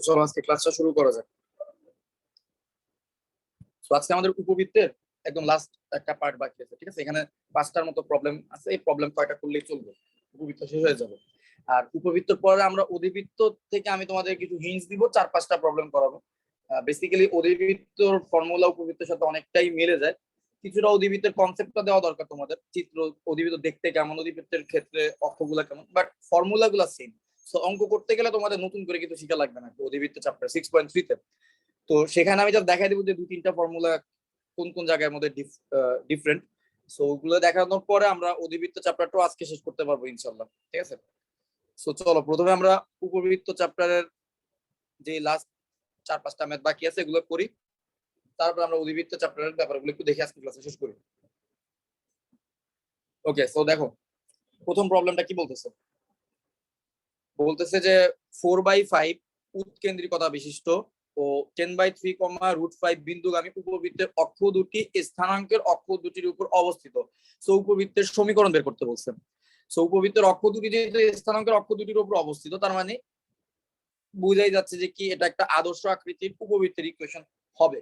চলো আজকে ক্লাসটা শুরু করা যাক। তো আজকে আমাদের উপবৃত্তের একদম লাস্ট একটা পার্ট বাকি আছে, ঠিক আছে? এখানে 5টার মতো প্রবলেম আছে, এই প্রবলেম কয়টা করলেই চলবে, উপবৃত্ত শেষ হয়ে যাবে। আর উপবৃত্তর পরে আমরা অধিবৃত্ত থেকে আমি তোমাদের কিছু হিন্টস দিব, 4-5টা প্রবলেম করাবো। বেসিক্যালি অধিবৃত্তর ফর্মুলা উপবৃত্তের সাথে অনেকটাই মিলে যায়। কিছুটা অধিবৃত্তের কনসেপ্টটা দেওয়া দরকার তোমাদের, চিত্র অধিবৃত্ত দেখতে কেমন, অধিবৃত্তের ক্ষেত্রে অক্ষগুলা কেমন, বাট ফর্মুলা গুলা সেম। সো অঙ্ক করতে গেলে তোমাদের নতুন করে কিছু শিখা লাগবে না অধিবৃত্ত চ্যাপ্টার 6.3 তে। তো সেখানে আমি জাস্ট দেখাই দেবো যে 2-3টা ফর্মুলা কোন কোন জায়গার মধ্যে ডিফারেন্ট। সো ওগুলো দেখানোর পরে আমরা অধিবৃত্ত চ্যাপ্টারটাও আজকে শেষ করতে পারবো ইনশাল্লাহ, ঠিক আছে? সো চলো প্রথমে আমরা উপবৃত্ত চ্যাপ্টারের যে লাস্ট 4-5টা ম্যাথ বাকি আছে এগুলো করি, তারপর আমরা অধিবৃত্ত চ্যাপ্টারের ব্যাপারগুলো একটু দেখে আজকে ক্লাসে শেষ করি। ওকে, সো দেখো প্রথম প্রবলেমটা কি বলতেছে। বলতেছে যে 4/5 উৎকেন্দ্রিকতা বিশিষ্ট ও 10/3, বিন্দুগামী উপবৃত্তের অক্ষ দুটি স্থানাঙ্কের অক্ষ দুটির উপর অবস্থিত। সো উপবৃত্তের সমীকরণ বের করতে বলছে। সো উপবৃত্তের অক্ষ দুটি যেহেতু স্থানাঙ্কের অক্ষ দুটির উপর অবস্থিত, তার মানে বুঝাই যাচ্ছে যে কি এটা একটা আদর্শ আকৃতির উপবৃত্তের ইকুয়েশন হবে।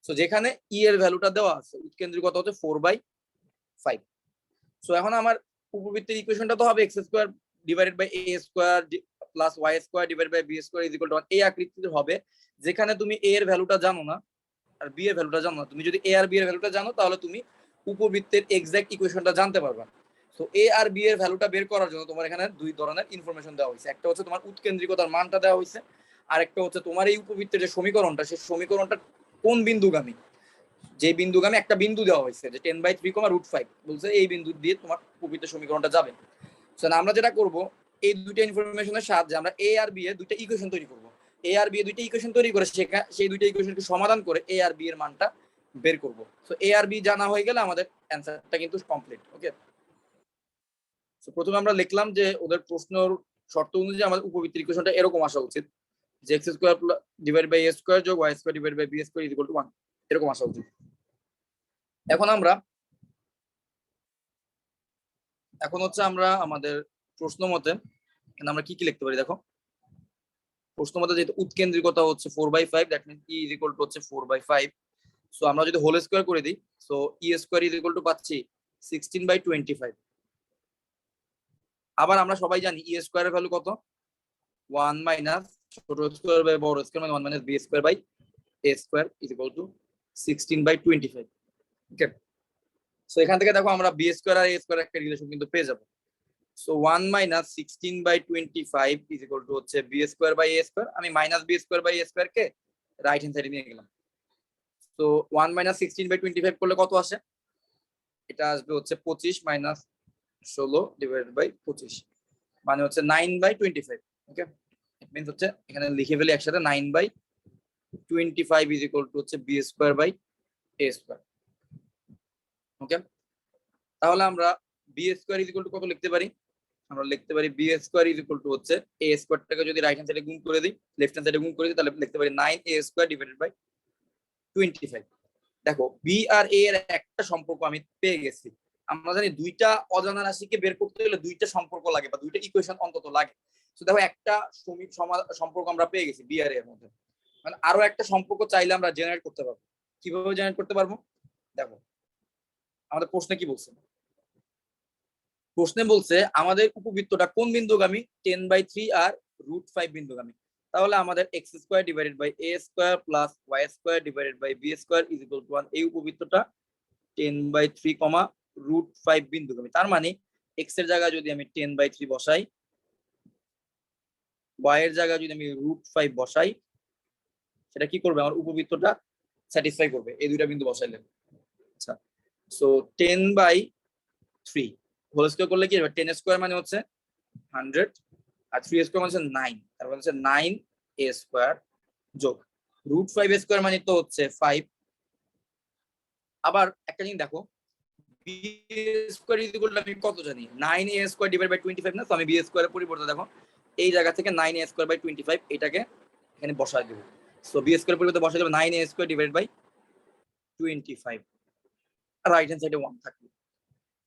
সো যেখানে ই এর ভ্যালুটা দেওয়া আছে, উৎকেন্দ্রিকতা হচ্ছে 4/5। সো এখন আমার উপবৃত্তের ইকুয়েশনটা তো হবে x² divided by a² plus y² divided by b² is equal to 1। এই আকৃতিতে হবে যেখানে তুমি a এর ভ্যালুটা জানো না আর b এর ভ্যালুটা জানো না। তুমি যদি a আর b এর ভ্যালুটা জানো তাহলে তুমি উপবৃত্তের এক্সাক্ট ইকুয়েশনটা জানতে পারবা। সো a আর b এর ভ্যালুটা বের করার জন্য তোমার এখানে দুই ধরনের ইনফরমেশন দেওয়া হয়েছে। একটা হচ্ছে তোমার উৎকেন্দ্রিকতার মানটা দেওয়া হয়েছে, আর একটা হচ্ছে তোমার এই উপবৃত্তের যে সমীকরণটা, সেই সমীকরণটা কোন বিন্দুগামী, যে বিন্দুগামী একটা বিন্দু দেওয়া হয়েছে যে 10/3, বলছে এই বিন্দু দিয়ে তোমার উপবৃত্তের সমীকরণটা যাবে। আমরা যেটা করব, এই দুইটা ইনফরমেশনের সাহায্যে আমরা এ আর বি এর দুইটা ইকুয়েশন তৈরি করব। এ আর বি এর দুইটা ইকুয়েশন তৈরি করে সেই দুইটা ইকুয়েশনকে সমাধান করে এ আর বি এর মানটা বের করব। সো এ আর বি জানা হয়ে গেলে আমাদের অ্যানসারটা কিন্তু কমপ্লিট। ওকে, সো প্রথমে আমরা লিখলাম যে ওদের প্রশ্নের শর্ত অনুযায়ী আমাদের উপবৃত্তের ইকুয়েশনটা এরকম আসা উচিত যে x² ডিভাইড বাই a² যোগ y² divide by b² is equal to 1, এরকম আসা উচিত। এখন হচ্ছে আমরা আমাদের প্রশ্ন মতে আমরা কি কি লিখতে পারি দেখো। প্রশ্ন মতে যেহেতু উৎকেন্দ্রিকতা হচ্ছে 4/5, that means E is equal to হচ্ছে 4/5। সো আমরা যদি হোল স্কয়ার করে দিই, so e² is equal two পাচ্ছি 16/25। আবার আমরা সবাই জানি e² এর ভ্যালু কত, 1 মাইনাস ছোট স্কয়ার বাই বড় স্কয়ার, মানে 1 minus b² by a² is equal to 16/25। Okay, so এখান থেকে দেখো আমরা b² আর a² একটা রিলেশন কিন্তু পেয়ে যাবো। So 1 minus 16/25 is equal to হচ্ছে b² বাই a²। আমি মাইনাস b² বাই a² কে রাইট হ্যান্ড সাইডে নিয়ে গেলাম। তো 1 মাইনাস 16/25 করলে কত আসে, এটা আসবে হচ্ছে 25 মাইনাস 16 ডিভাইডেড বাই 25, মানে হচ্ছে 9/25। ওকে, ইট মিন্স হচ্ছে এখানে লিখে ফেলি একসাথে 9/25 ইজ ইকুয়াল টু হচ্ছে b² বাই a²। ওকে, তাহলে আমরা b² ইজ ইকুয়াল টু কত লিখতে পারি, আমরা লিখতে পারি b² ইজ ইকুয়াল টু হচ্ছে a² টাকে যদি রাইট হ্যান্ড সাইডে গুণ করে দিই, লেফট হ্যান্ড সাইডে গুণ করে দিই, তাহলে লিখতে পারি 9a² ডিভাইডেড বাই 25। দেখো বি আর এ এর একটা সম্পর্ক আমি পেয়ে গেছি। আমরা জানি দুইটা অজানা রাশিকে বের করতে হলে দুইটা সম্পর্ক লাগে বা দুইটা ইকুয়েশন অন্তত লাগে। তো দেখো একটা সম্পর্ক আমরা পেয়ে গেছি বি আর এর মধ্যে, মানে আরো একটা সম্পর্ক চাইলে আমরা জেনারেট করতে পারবো। কিভাবে জেনারেট করতে পারবো দেখো, আমাদের প্রশ্নে কি বলছে, প্রশ্নে বলছে আমাদের উপবৃত্তটা কোন বিন্দুগামী, 10/3 আর √5 বিন্দুগামী। তাহলে আমাদের x² divided by a² plus y² divided by b² is equal to 1। এই উপবৃত্তটা 10/3, √5 বিন্দুগামী। তার মানে x এর জায়গায় যদি আমি 10/3 বসাই, y এর জায়গায় যদি আমি √5 বসাই, সেটা কি করবে, আমার উপবৃত্তটা স্যাটিসফাই করবে এই দুইটা বিন্দু বসাইলে। আচ্ছা, সো 10/3 হোল স্কয়ার করলে কি হবে, 10² মানে হচ্ছে 100 আর 3² মানে হচ্ছে 9, তারপর হচ্ছে 9a² যোগ √5a² মানে তো হচ্ছে 5। আবার একটা জিনিস দেখো, b² ইজ ইকুয়াল টু আমি কত জানি, 9a² ডিভাইড বাই 25 না। তো আমি b² এর পরিবর্তে দেখো এই জায়গা থেকে 9a² বাই 25 এটাকে এখানে বসায় দেব। সো b² এর পরিবর্তে বসায় দেব 9a² divide by 25, right hand সাইডে 1 থাকবে।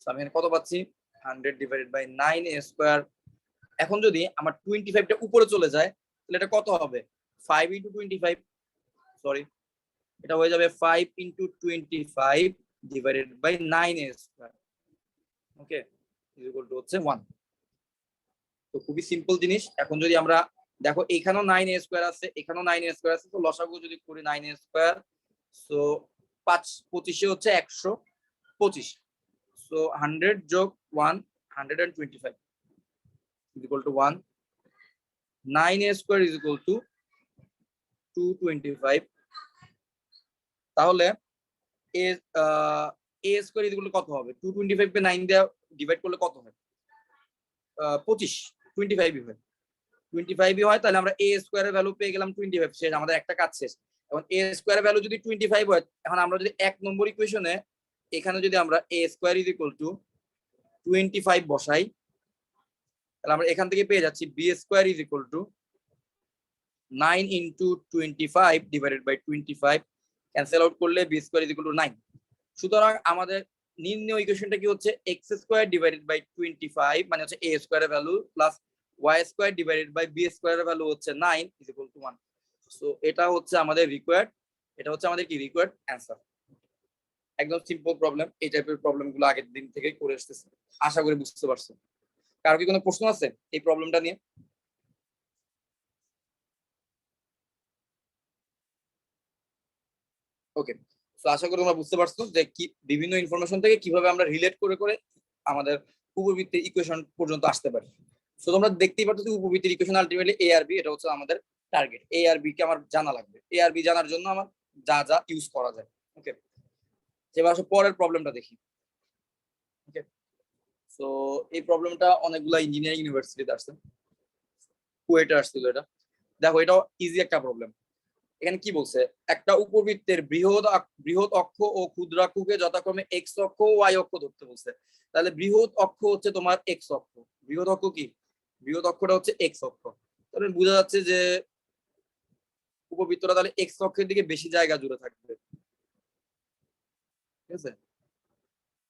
সো আমি এখানে কত পাচ্ছি, 100 ডিভাইডেড বাই 9a² এখন যদি আমার 25টা উপরে চলে যায় তাহলে এটা কত হবে? 5 × 25, সরি, এটা হয়ে যাবে 5 × 25 divided by 9a square. Okay, is equal to হচ্ছে 1। তো খুবই সিম্পল জিনিস। এখন যদি আমরা দেখো এখানেও 9a স্কয়ার আছে, এখানেও 9a স্কয়ার আছে, তো লসাগু যদি করি 9a স্কয়ার, সো 5 25 হচ্ছে 125, সো 100 যোগ 1 125 is equal to 1, 9a square is equal to 225। তাহলে a square is equal to কত হবে? 225 কে 9 দিয়ে ডিভাইড করলে কত হয়? 25, 25 হয়, 25 হয়। তাহলে আমরা a স্কয়ারের ভ্যালু পেয়ে গেলাম 25। শেষ, আমাদের একটা কাজ শেষ। এখন a স্কয়ারের ভ্যালু যদি 25 হয়, এখন আমরা যদি 1 নম্বর ইকুয়েশনে এখানে যদি আমরা a square is equal to 25 বসাই, তাহলে আমরা এখান থেকে পেয়ে যাচ্ছি b square is equal to 9 × 25 divided by 25, cancel out করলে b square is equal to 9। সুতরাং আমাদের নির্ণয় ইকুয়েশনটা কি হচ্ছে? x স্কয়ার ডিভাইডেড বাই 25 মানে হচ্ছে a স্কয়ারের value plus y square divided by b স্কয়ারের ভ্যালু হচ্ছে 9 is equal to 1। সো এটা হচ্ছে আমাদের রিকোয়ার্ড, এটা হচ্ছে আমাদের কি রিকোয়ার্ড অ্যানসার। একদম সিম্পল প্রবলেম। এই টাইপের প্রবলেমগুলো আগের দিন থেকে করে আসতেছি, আশা করি বুঝতে পারছো। কারো কি কোনো প্রশ্ন আছে এই প্রবলেমটা নিয়ে? ওকে, তো আশা করি তোমরা বুঝতে পারছো যে কি বিভিন্ন ইনফরমেশন থেকে কিভাবে আমরা রিলেট করে করে আমাদের উপবৃত্তের ইকুয়েশন পর্যন্ত আসতে পারি। সো তোমরা দেখতেই পাচ্ছ উপবৃত্তের ইকুয়েশন আলটিমেটলি এ আর বি, এটা হচ্ছে আমাদের টার্গেট। এ আর বি কে আমার জানা লাগবে, এ আর বি জানার জন্য আমার যা যা ইউজ করা যায়। ওকে, এবার আসো পরের প্রবলেমটা দেখি। ওকে, সো এই প্রবলেমটা অনেকগুলা ইঞ্জিনিয়ারিং ইউনিভার্সিটিতে আসছে, কুয়েটে আসছিল এটা। দেখো এটাও ইজি একটা প্রবলেম। এখানে কি বলছে? একটা উপবৃত্তের বৃহৎ অক্ষ ও ক্ষুদ্রাক্ষকে যথাক্রমে এক্স অক্ষ ও ওয়াই অক্ষ ধরতে বলছে। তাহলে বৃহৎ অক্ষ হচ্ছে তোমার এক্স অক্ষ, বৃহৎ অক্ষ কি? বৃহৎ অক্ষটা হচ্ছে এক্স অক্ষ। তাহলে বোঝা যাচ্ছে যে উপবৃত্তটা তাহলে এক্স অক্ষের দিকে বেশি জায়গা জুড়ে থাকবে। ঠিক আছে,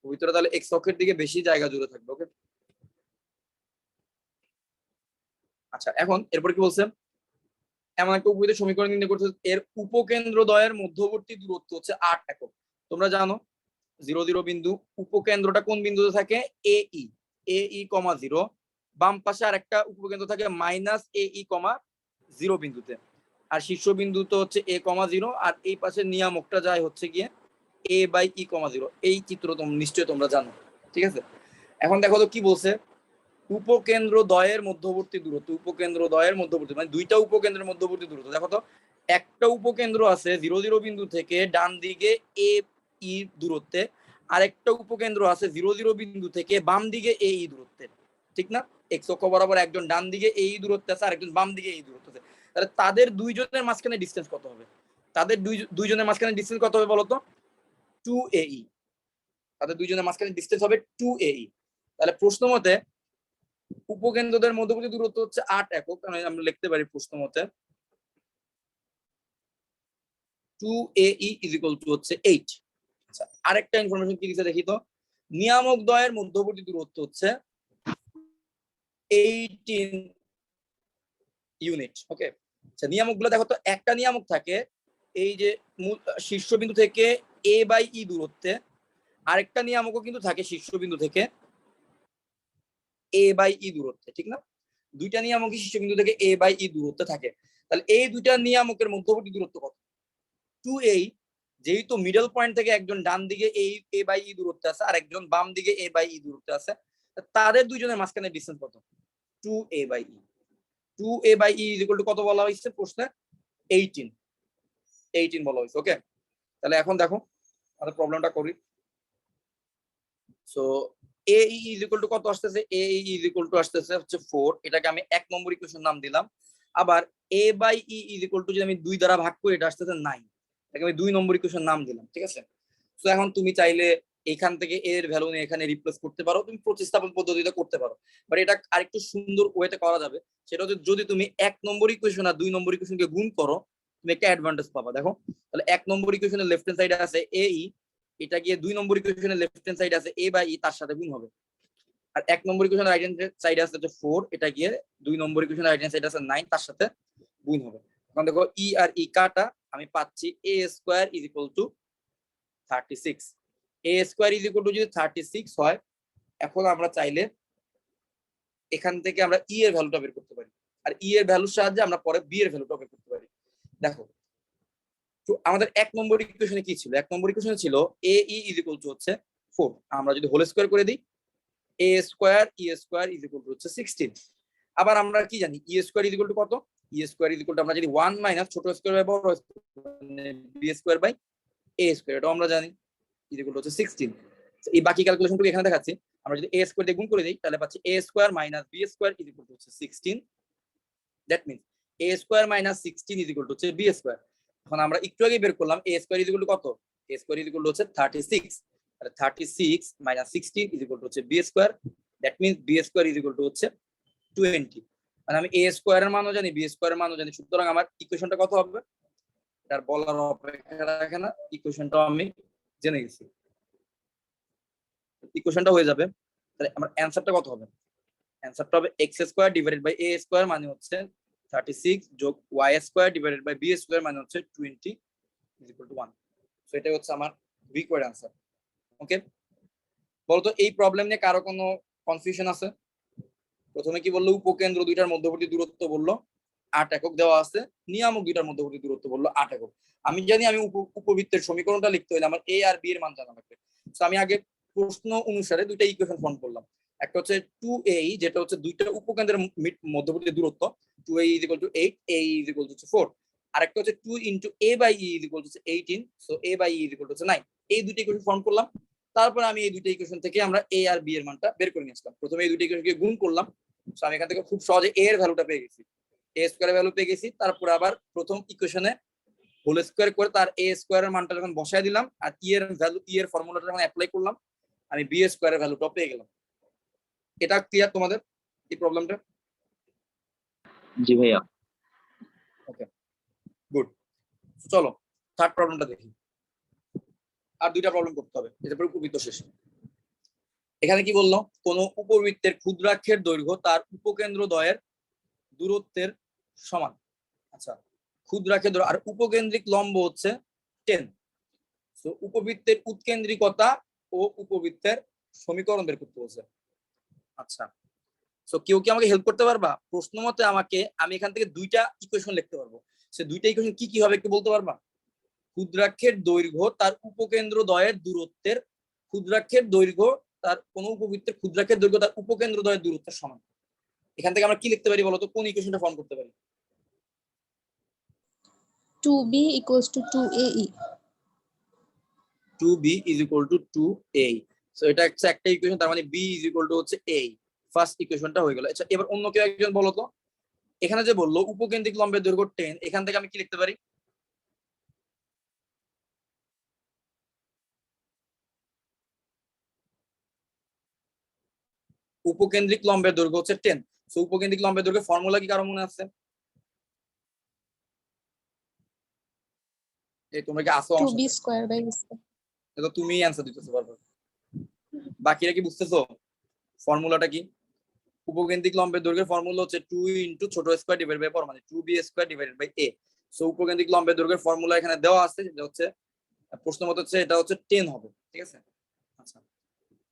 উপবৃত্তটা তাহলে এক্স অক্ষের দিকে বেশি জায়গা জুড়ে থাকবে। ওকে, আচ্ছা এখন এরপর কি বলছে? এমন একটা উপবৃত্তের সমীকরণ নির্ণয় করতে, এর উপকেন্দ্রদ্বয়ের মধ্যবর্তী দূরত্ব হচ্ছে 8 একক। তোমরা জানো 0 0 বিন্দু, উপকেন্দ্রটা কোন বিন্দুতে থাকে? এ ই, কমা 0। বাম পাশে আরেকটা উপকেন্দ্র থাকে -AE, 0 বিন্দুতে। আর শীর্ষবিন্দু তো হচ্ছে a, 0, আর এই পাশে নিয়ামকটা যায় হচ্ছে গিয়ে a/e, 0। এই চিত্র তোমরা নিশ্চয়ই তোমরা জানো। ঠিক আছে, এখন দেখো তো কি বলছে? উপকেন্দ্র দ্বয়ের মধ্যবর্তী দূরত্ব, উপকেন্দ্র দ্বয়ের মধ্যবর্তী মানে দুইটা উপকেন্দ্রের মধ্যবর্তী দূরত্ব। দেখো তো একটা উপকেন্দ্র আছে 0 0 বিন্দু থেকে ডান দিকে এ ই দূরত্বে, আরেকটা উপকেন্দ্র আছে 0 0 বিন্দু থেকে বাম দিকে এ ই দূরত্বে। ঠিক না? এক্স অক্ষ বরাবর একজন ডান দিকে এ ই দূরত্বে আছে, আরেকজন বাম দিকে এই দূরত্বে আছে। তাহলে তাদের দুইজনের মাঝখানে ডিসটেন্স কত হবে? তাদের দুইজনের মাঝখানে ডিসটেন্স কত হবে বলতো? 2AE। তাদের দুইজনের মাঝখানে ডিসটেন্স হবে 2AE। তাহলে প্রশ্ন মতে উপকেন্দ্রদের মধ্যবর্তী দূরত্ব হচ্ছে 8 একক। আমরা লিখতে পারি প্রশ্ন মতে 2AE হচ্ছে 8। আচ্ছা, আরেকটা ইনফরমেশন কি দিচ্ছে দেখি তো। নিয়ামক দ্বয়ের মধ্যবর্তী দূরত্ব হচ্ছে 18 ইউনিট। ওকে, আচ্ছা নিয়ামকগুলো দেখো তো, একটা নিয়ামক থাকে এই যে শীর্ষবিন্দু থেকে a/e দূরত্বে, আরেকটা নিয়ামকও কিন্তু থাকে শীর্ষবিন্দু থেকে a/e দূরত্বে। ঠিক না? দুইটা নিয়ামকই শীর্ষবিন্দু থেকে a/e দূরত্বে থাকে। তাহলে এই দুইটা নিয়ামকের মধ্যবর্তী দূরত্ব কত? 2A। যেহেতু মিডল পয়েন্ট থেকে একজন ডান দিকে a/e দূরত্বে আছে, আর একজন বাম দিকে a/e দূরত্বে আছে, তাদের দুইজনের মাঝখানে ডিসটেন্স কত? 2A/e। 2A/e কত বলা হয়েছে প্রশ্নে? 18 বলা হয়েছে। ওকে, তাহলে এখন দেখো আমাদের প্রবলেমটা করি। সো AE কত আসতেছে? AE আসতেছে হচ্ছে 4। এটাকে আমি 1 নম্বর ইকুয়েশন নাম দিলাম। আবার a/e যদি আমি 2 দ্বারা ভাগ করি, এটা আসতেছে 9। এটাকে আমি 2 নম্বর ইকুয়েশন নাম দিলাম। ঠিক আছে, সো এখন তুমি চাইলে এখান থেকে এর ভ্যালু নিয়ে এখানে রিপ্লেস করতে পারো, তুমি প্রতিস্থাপন পদ্ধতিতে করতে পারো। বাট এটা আরেকটু সুন্দর ওয়েতে করা যাবে। সেটা হচ্ছে যদি তুমি 1 নম্বর ইকুয়েশন আর 2 নম্বর ইকুয়েশনকে গুণ করো, তুমি একটা অ্যাডভান্টেজ পাবা। দেখো তাহলে 1 নম্বর ইকুয়েশনের লেফট হ্যান্ড সাইডে আছে AE, এটা গিয়ে 2 নম্বর ইকুয়েশনের লেফট হ্যান্ড সাইডে আছে a/e, তার সাথে গুণ হবে। আর 1 নম্বর ইকুয়েশনের রাইট হ্যান্ড সাইডে আছে হচ্ছে 4, এটা গিয়ে 2 নম্বর ইকুয়েশনের রাইট হ্যান্ড সাইডে আছে 9, তার সাথে গুণ হবে। এখন দেখো ই আর ই কাটা, আমি পাচ্ছি a square is equal two 36। a square is equal two যদি 36 হয়, এখন আমরা চাইলে এখান থেকে আমরা ই এর ভ্যালুটা বের করতে পারি, আর ই এর ভ্যালুর সাহায্যে আমরা পরে বি এর ভ্যালুটা বের করতে পারি। দেখো তো আমাদের 1 নম্বর ইকুয়েশনে কি ছিল? 1 নম্বর ইকুয়েশনে ছিল a e is equal to হচ্ছে 4, আমরা যদি হোল স্কয়ার করে দিই a square e square is equal to হচ্ছে 16। আবার আমরা কি জানি e square is equal to কত? e square is equal to আমরা জানি 1 মাইনাস ছোট স্কয়ার বাই বড় স্কয়ার, মানে b square by a square, এটা আমরা জানি ইজ ইকুয়াল টু হচ্ছে 16। এই বাকি ক্যালকুলেশনটুকু এখানে দেখাচ্ছি। আমরা যদি a স্কয়ার দিয়ে গুণ করে দিই তাহলে পাচ্ছি a square minus b square is equal to হচ্ছে 16। That means a square minus 16 is equal to হচ্ছে b স্কয়ার। এখন আমরা একটু আগে বের করলাম a square is equal to কত? a square is equal to হচ্ছে 36, তাহলে 36 মাইনাস 16 ইজ ইকুয়াল টু হচ্ছে b square. That means b square is equal to হচ্ছে 20। মানে আমি a স্কয়ারের মানও জানি, b স্কয়ারের মানও জানি, সুতরাং আমার ইকুয়েশনটা কত হবে? এটার বলার অপেক্ষা রাখে না, ইকুয়েশনটাও আমি জেনে গেছি। ইকুয়েশনটা হয়ে যাবে, তাহলে আমার অ্যানসারটা কত হবে? অ্যানসারটা হবে x square divided by a square মানে হচ্ছে 36 যোগ y square divided by b square মানে হচ্ছে 20 ইজ ইকুয়াল টু 1। সো এটা হচ্ছে আমার রিকোয়ার্ড অ্যানসার। ওকে, বলতো এই প্রবলেম নিয়ে কারো কোনো কনফিউশন আছে? প্রথমে কি বললো? উপকেন্দ্র দুইটার মধ্যবর্তী দূরত্ব বললো 8 একক দেওয়া আছে, নিয়ামক দুইটার মধ্যবর্তী দূরত্ব বললো 8 একক। আমি জানি আমি উপবৃত্তের সমীকরণটা লিখতে হলে আমার a আর b এর মান জানা লাগবে। তো আমি আগে প্রশ্ন অনুসারে দুইটা ইকুয়েশন ফর্ম করলাম। একটা হচ্ছে 2a, যেটা হচ্ছে দুইটা উপকেন্দ্রের মধ্যবর্তী দূরত্ব, 2a is equal to 8, a is equal to 4। আর একটা হচ্ছে 2 into a by e is equal to 18, so a by e is equal to 9। এই দুইটা ইকুয়েশন ফর্ম করলাম। তারপর আমি এই দুইটা ইকুয়েশন থেকে আমরা a আর b এর মানটা বের করে নিয়ে আসলাম। প্রথমে এই দুইটা ইকুয়েশনকে গুণ করলাম, সো আমি এখান থেকে খুব সহজে a এর ভ্যালুটা পেয়ে গেছি, a স্কয়ারের ভ্যালু পেয়ে গেছি। তারপর আবার প্রথম ইকুয়েশনে হোল স্কয়ার করে তার a স্কয়ারের মানটা যখন বসায় দিলাম আর e এর ভ্যালু, e এর ফর্মুলাটা যখন অ্যাপ্লাই করলাম, আমি b স্কয়ারের ভ্যালুটা পেয়ে গেলাম। এটা ক্লিয়ার তোমাদের এই প্রবলেমটা? জি ভাইয়া। ওকে, গুড। চলো থার্ড প্রবলেমটা দেখি। আর দুইটা প্রবলেম করতে হবে, এরপর উপবৃত্ত শেষ। এখানে কি বললো? কোন উপবৃত্তের ক্ষুদ্রাক্ষের দৈর্ঘ্য তার উপকেন্দ্র দ্বয়ের দূরত্বের সমান। আচ্ছা, ক্ষুদ্রাক্ষের দৈর্ঘ্য আর উপকেন্দ্রিক লম্ব হচ্ছে 10। তো উপবৃত্তের উৎকেন্দ্রিকতা ও উপবৃত্তের সমীকরণ বের করতে বলছে। আচ্ছা, সো কেউ কি আমাকে হেল্প করতে পারবা? প্রশ্ন মতে আমাকে, আমি এখান থেকে দুইটা ইকুয়েশন লিখতে পারবো, সে দুইটা ইকুয়েশন কি কি হবে একটু বলতে পারবা? ক্ষুদ্রাক্ষের দৈর্ঘ্য তার উপকেন্দ্র দ্বয়ের দূরত্বের, ক্ষুদ্রাক্ষের দৈর্ঘ্য তার কোন উপবৃত্তের ক্ষুদ্রাক্ষের দৈর্ঘ্য তার উপকেন্দ্র দ্বয়ের দূরত্বের সমান। এখান থেকে আমরা কি লিখতে পারি বলতো? কোন ইকুয়েশনটা ফর্ম করতে পারি? 2b equals to 2ae. 2b is equal to 2a। So এটা হচ্ছে একটা ইকুয়েশন, তার মানে b is equal to হচ্ছে a। ফার্স্ট ইকুয়েশনটা হয়ে গেল। আচ্ছা, এবার অন্য কেউ একজন বলো তো, এখানে যে বললো উপকেন্দ্রিক লম্বের দৈর্ঘ্য 10, এখান থেকে আমি কি লিখতে পারি? উপকেন্দ্রিক লম্বের দৈর্ঘ্য হচ্ছে 10। সো উপকেন্দ্রিক লম্বের দৈর্ঘ্যের ফর্মুলা কি কারো মনে আছে? এই তোমরা কি আসো আমার 2b সাথে? square by a square. এটা তুমিই অ্যানসার দিতেছো বারবার, বাকিরা কি বুঝতেছো ফর্মুলাটা কি? উপকেন্দ্রিক লম্বের দৈর্ঘ্যের ফর্মুলা হচ্ছে 2 ইনটু ছোট স্কয়ার ডিভাইডেড বাই বড়, মানে 2b square divided by a। So উপকেন্দ্রিক লম্বের দৈর্ঘ্যের ফর্মুলা এখানে দেওয়া আছে, যেটা হচ্ছে প্রশ্ন মত হচ্ছে এটা হচ্ছে 10 হবে, ঠিক আছে? আচ্ছা,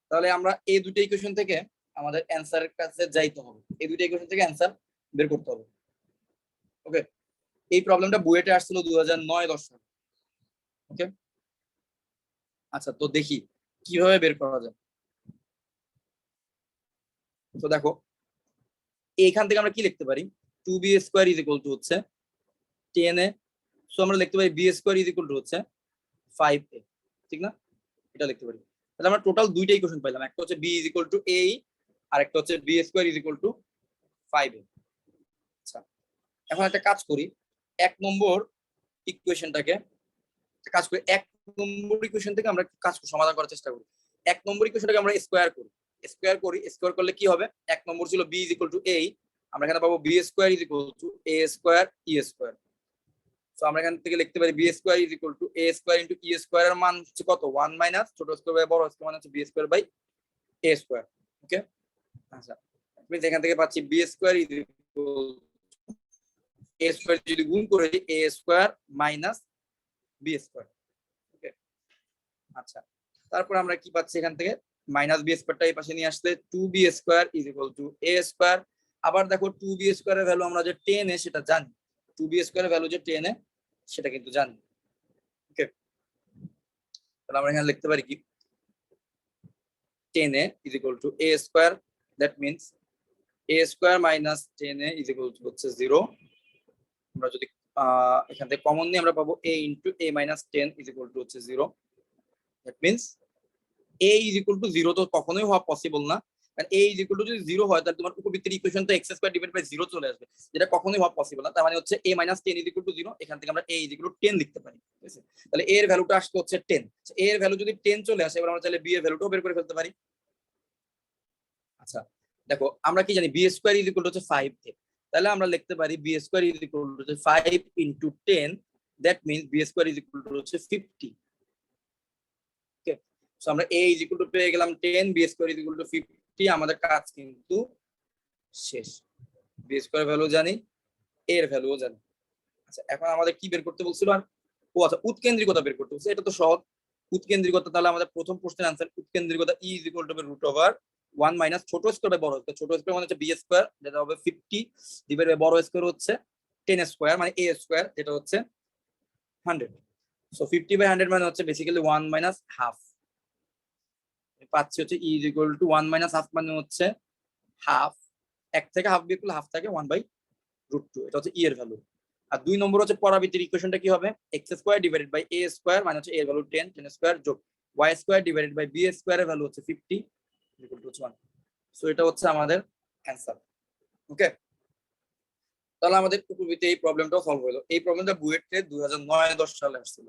তাহলে আমরা এই দুটো ইকুয়েশন থেকে আমাদের অ্যানসারের কাছে যাইতে হবে, এই দুটো ইকুয়েশন থেকে অ্যানসার বের করতে হবে। ওকে, এই প্রবলেমটা বুয়েটে আসছিল 2009-10 সালে। ওকে, আচ্ছা তো দেখি কিভাবে বের করা যায়। তো দেখো এইখান থেকে আমরা কি লিখতে পারি? 2b square is equal to হচ্ছে 10a। সো আমরা লিখতে পারি b square is equal to হচ্ছে 5a, ঠিক না? এটা লিখতে পারি। তাহলে আমরা টোটাল দুইটা ইকুয়েশন পাইলাম, একটা হচ্ছে b is equal two a আর একটা হচ্ছে b square is equal two 5a। আচ্ছা, এখন একটা কাজ করি, এক নম্বর ইকুয়েশনটাকে কাজ করি, এক নম্বর ইকুয়েশন থেকে আমরা কাজ সমাধান করার চেষ্টা করি। এক নম্বর ইকুয়েশনটাকে আমরা স্কয়ার করি, স্কয়ার করলে কি হবে? এক নম্বর ছিল b is equal two a, আমরা এখানে পাবো b square is equal two a square e square. So আমরা এখান থেকে লিখতে পারি b square is equal two a square into e square এর মান হচ্ছে কত? 1 মাইনাস ছোট স্কয়ার বাই বড় স্কয়ার মানে হচ্ছে b square by a square. Okay, আচ্ছা আমি এখান থেকে পাচ্ছি বি স্কোয়ার এ স্কোয়ার যদি গুণ করে এ স্কোয়ার মাইনাস বি স্কোয়ার। ওকে আচ্ছা তারপর আমরা কি পাচ্ছি এখান থেকে মাইনাস বি স্কোয়ারটা এই পাশে নিয়ে আসলে 2b square is equal two A square. আবার দেখো 2b স্কোয়ারের ভ্যালু আমরা যে 10 এ সেটা জানি, 2b স্কোয়ারের ভ্যালু যে 10 এ সেটা কিন্তু জানি। ওকে তাহলে আমরা এখানে লিখতে পারি কি 10a is equal to a square, that means a square minus 10a is equal to হচ্ছে 0। আমরা যদি এখান থেকে কমন নিয়ে আমরা পাবো a into a minus 10 is equal to হচ্ছে 0, that means a is equal to 0 তো কখনোই হওয়া পসিবল না, কারণ a is equal to যদি 0 হয় তাহলে তোমার উপবৃত্তের ইকুয়েশন তো x স্কয়ার ডিভাইড বাই 0 চলে আসবে, যেটা কখনোই হওয়া পসিবল না। তার মানে হচ্ছে a minus 10 is equal to 0, এখান থেকে আমরা a is equal to 10 লিখতে পারি। ঠিক আছে তাহলে a এর ভ্যালুটা আসছে হচ্ছে 10, a এর ভ্যালু যদি 10 চলে আসে এবার আমরা চাইলে b এর ভ্যালুটাও বের করে ফেলতে পারি। আচ্ছা দেখো আমরা কি জানি B square is equal to হচ্ছে 5 এ, তাহলে আমরা লিখতে পারি B square is equal to হচ্ছে 5 into 10, that means B square is equal to হচ্ছে 50। ওকে সো আমরা a ইজ ইকুয়াল টু পেয়ে গেলাম 10, B square is equal to 50, আমাদের কাজ কিন্তু শেষ। বি স্কয়ার ভ্যালু জানি, a এর ভ্যালুও জানি। আচ্ছা এখন আমাদের কি বের করতে বলছিল আর ও আচ্ছা উৎকেন্দ্রিকতা বের করতে বলছে, এটা তো সহজ উৎকেন্দ্রিকতা। তাহলে আমাদের প্রথম প্রশ্নের आंसर উৎকেন্দ্রিকতা e is equal to root over 1 minus ছোট স্কয়ার বাই বড় স্কয়ার, ছোট স্কয়ার মানে হচ্ছে বি স্কয়ার যেটা হবে 50 ডিভাইড বাই বড় স্কয়ার হচ্ছে 10 স্কয়ার মানে a স্কয়ার যেটা হচ্ছে 100। সো 50 বাই 100 মানে হচ্ছে বেসিক্যালি 1 মাইনাস হাফ, পাচ্ছি হচ্ছে e is equal to 1 minus half মানে হচ্ছে হাফ, এক থেকে হাফ বিয়োগ করলে হাফ থাকে 1 বাই রুট 2, এটা হচ্ছে e এর ভ্যালু। আর 2 নম্বর হচ্ছে পরাবৃত্তির ইকুয়েশনটা কি হবে x square divided by a square মানে হচ্ছে a এর ভ্যালু 10, 10 স্কয়ার যোগ y square divided by b square এর ভ্যালু হচ্ছে 50 ইকুয়াল টু 1। সো এটা হচ্ছে আমাদের অ্যানসার। ওকে তাহলে আমাদের উপবৃত্তে এই প্রবলেমটাও সলভ হলো। এই প্রবলেমটা বুয়েটে 2009-10 সালে আসছিল,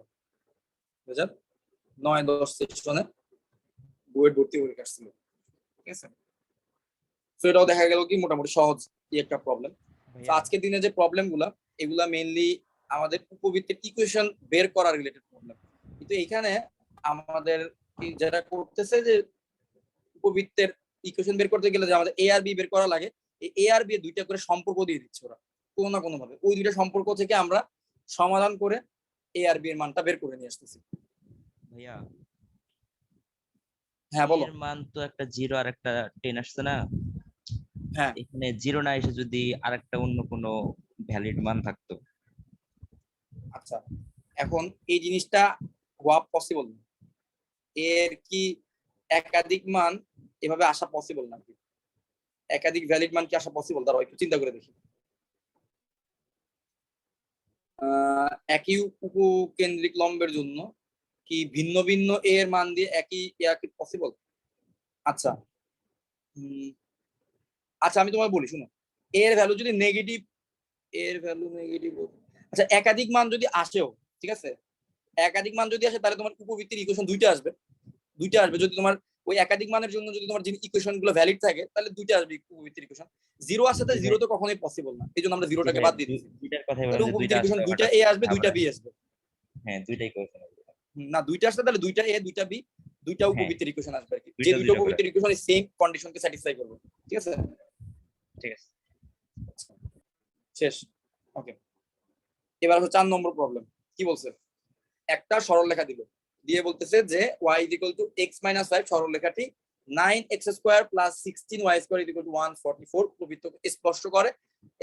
2009-10 সেশনে বুয়েট ভর্তি পরীক্ষা আসছিল। ঠিক আছে সো এটাও দেখা গেল কি মোটামুটি সহজ একটা প্রবলেম। তো আজকের দিনে যে প্রবলেমগুলো এগুলা মেইনলি আমাদের উপবৃত্তের ইকুয়েশন বের করা রিলেটেড প্রবলেম, কিন্তু এখানে আমাদের যেটা করতেছে যে উপবৃত্তের ইকুয়েশন বের করতে গেলে যে আমাদের এ আর বি বের করা লাগে, এই এ আর বি এর দুইটা করে সম্পর্ক দিয়ে দিচ্ছে ওরা কোনো না কোনো ভাবে, ওই দুইটা সম্পর্ক থেকে আমরা সমাধান করে এ আর বি এর মানটা বের করে নিয়ে আসতেছি। ভাইয়া হ্যাঁ বলো। এর মান তো একটা 0 আর একটা 10 আসছে না, হ্যাঁ এখানে 0 না এসে যদি আরেকটা অন্য কোনো ভ্যালিড মান থাকতো। আচ্ছা এখন এই জিনিসটা হওয়া পসিবল না, এর কি একাধিক মান এভাবে আসা পসিবল নাকি, একাধিক ভ্যালিড মান কি আসা পসিবল দাঁড়াও একটু চিন্তা করে দেখি। একই উপকেন্দ্রিক লম্বের জন্য কি ভিন্ন ভিন্ন এর মান দিয়ে একই কি পসিবল? আচ্ছা আচ্ছা আমি তোমায় বলি শুনো, এর ভ্যালু যদি নেগেটিভ, এর ভ্যালু নেগেটিভ, আচ্ছা একাধিক মান যদি আসেও, ঠিক আছে একাধিক মান যদি আসে তাহলে তোমার উপবৃত্তির ইকুয়েশন দুইটা আসবে, যদি তোমার ওই একাধিক মানের জন্য যদি তোমার ইকুয়েশন গুলো ভ্যালিড থাকে তাহলে দুইটা আসবে উপবৃত্তির ইকুয়েশন। জিরো আসে তাই জিরো তো কখনোই পসিবল না, এই জন্য আমরা জিরোটাকে বাদ দিয়ে দিচ্ছি। দুইটার কথাই তাহলে বলেন যে দুইটা উপবৃত্তির ইকুয়েশন আসলে দুইটা হঠাৎ এ আসবে দুইটা বি আসবে। হ্যাঁ দুইটাই কোয়েশ্চেন আসবে। না দুইটা আসলে তাহলে দুইটা এ দুইটা বি দুইটা হ্যাঁ, উপবৃত্তির ইকুয়েশন আসবে আর কি, যে দুইটা দুইটা দুইটা করে। উপবৃত্তির ইকুয়েশন সেম কন্ডিশনকে স্যাটিসফাই করবে। ঠিক আছে ঠিক আছে শেষ। ওকে এবার হচ্ছে 4 নম্বর প্রবলেম। কি বলছে, একটা সরলরেখা দিল দিয়ে বলতেছে যে y = x - 5 সরলরেখাটি 9x² + 16y² = 144 উপবৃত্তকে স্পর্শ করে।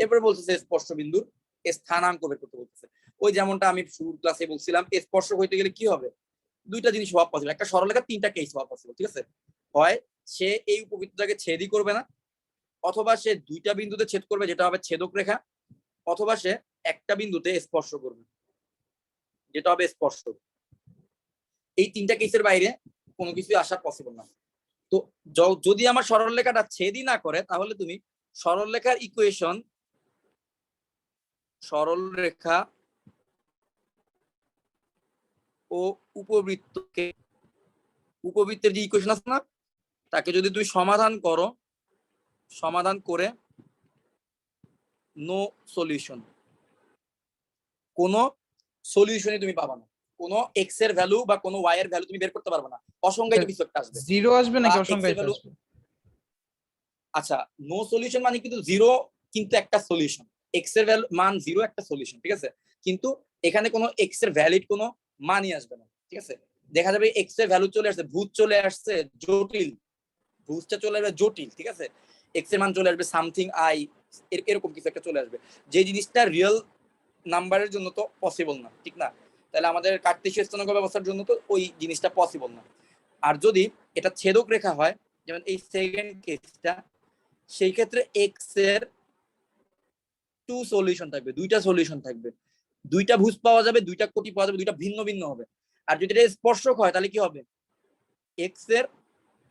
এরপরে বলতেছে স্পর্শ বিন্দুর স্থানাঙ্ক বের করতে বলতেছে। ওই যেমনটা আমি শুরুর ক্লাসে বলছিলাম স্পর্শ হইতে গেলে কি হবে, দুইটা জিনিস হওয়া পসিবল, একটা সরলরেখা তিনটা কেস হওয়া পসিবল। ঠিক আছে হয় সে এই উপবৃত্তটাকে ছেদই করবে না, অথবা সে দুইটা বিন্দুতে ছেদ করবে যেটা হবে ছেদক রেখা, অথবা সে একটা বিন্দুতে স্পর্শ করবে যেটা হবে স্পর্শ। এই তিনটা কেসের বাইরে কোনো কিছু আসা পসিবল না। তো যদি আমার সরলরেখাটা ছেদই না করে তাহলে তুমি সরলরেখার ইকুয়েশন, সরলরেখা ও উপবৃত্তকে, উপবৃত্তের যে ইকুয়েশন আছে না তাকে যদি তুমি সমাধান করো, সমাধান করে নো সলিউশন, কোনো সলিউশনই তুমি পাবা না, কোনো এক্স এর ভ্যালু বা কোনো ওয়াই এর ভ্যালু তুমি বের করতে পারবে না, অসংজ্ঞায়িত কিছু একটা আসবে। জিরো আসবে নাকি বা x এর অসংখ্যায়িত value- আসবে? আচ্ছা, নো সলিউশন মানে কিন্তু জিরো কিন্তু একটা সলিউশন, এক্স এর মান জিরো একটা সলিউশন, ঠিক আছে, কিন্তু এখানে কোনো এক্স এর ভ্যালিড কোনো মানই আসবে না, ঠিক আছে। দেখা যাবে এক্স এর ভ্যালু চলে আসছে, ভূত চলে আসছে জটিল, ভূতটা চলে আসবে জটিল, ঠিক আছে, এক্স এর মান চলে আসবে সামথিং আই, এরকম কিছু একটা চলে আসবে, যে জিনিসটা রিয়েল নাম্বারের জন্য তো পসিবল না, ঠিক না, তাহলে আমাদের কার্টেসীয় স্থানাঙ্ক ব্যবস্থার জন্য তো ওই জিনিসটা পসিবল না। আর যদি এটা ছেদক রেখা হয়, যেমন এই সেকেন্ড কেসটা, সেই ক্ষেত্রে এক্স এর টু সলিউশন থাকবে, দুইটা সলিউশন থাকবে, দুইটা ভুজ পাওয়া যাবে, দুইটা কোটি পাওয়া যাবে, দুইটা ভিন্ন ভিন্ন হবে। আর যদি এটা স্পর্শক হয় তাহলে কি হবে, এক্স এর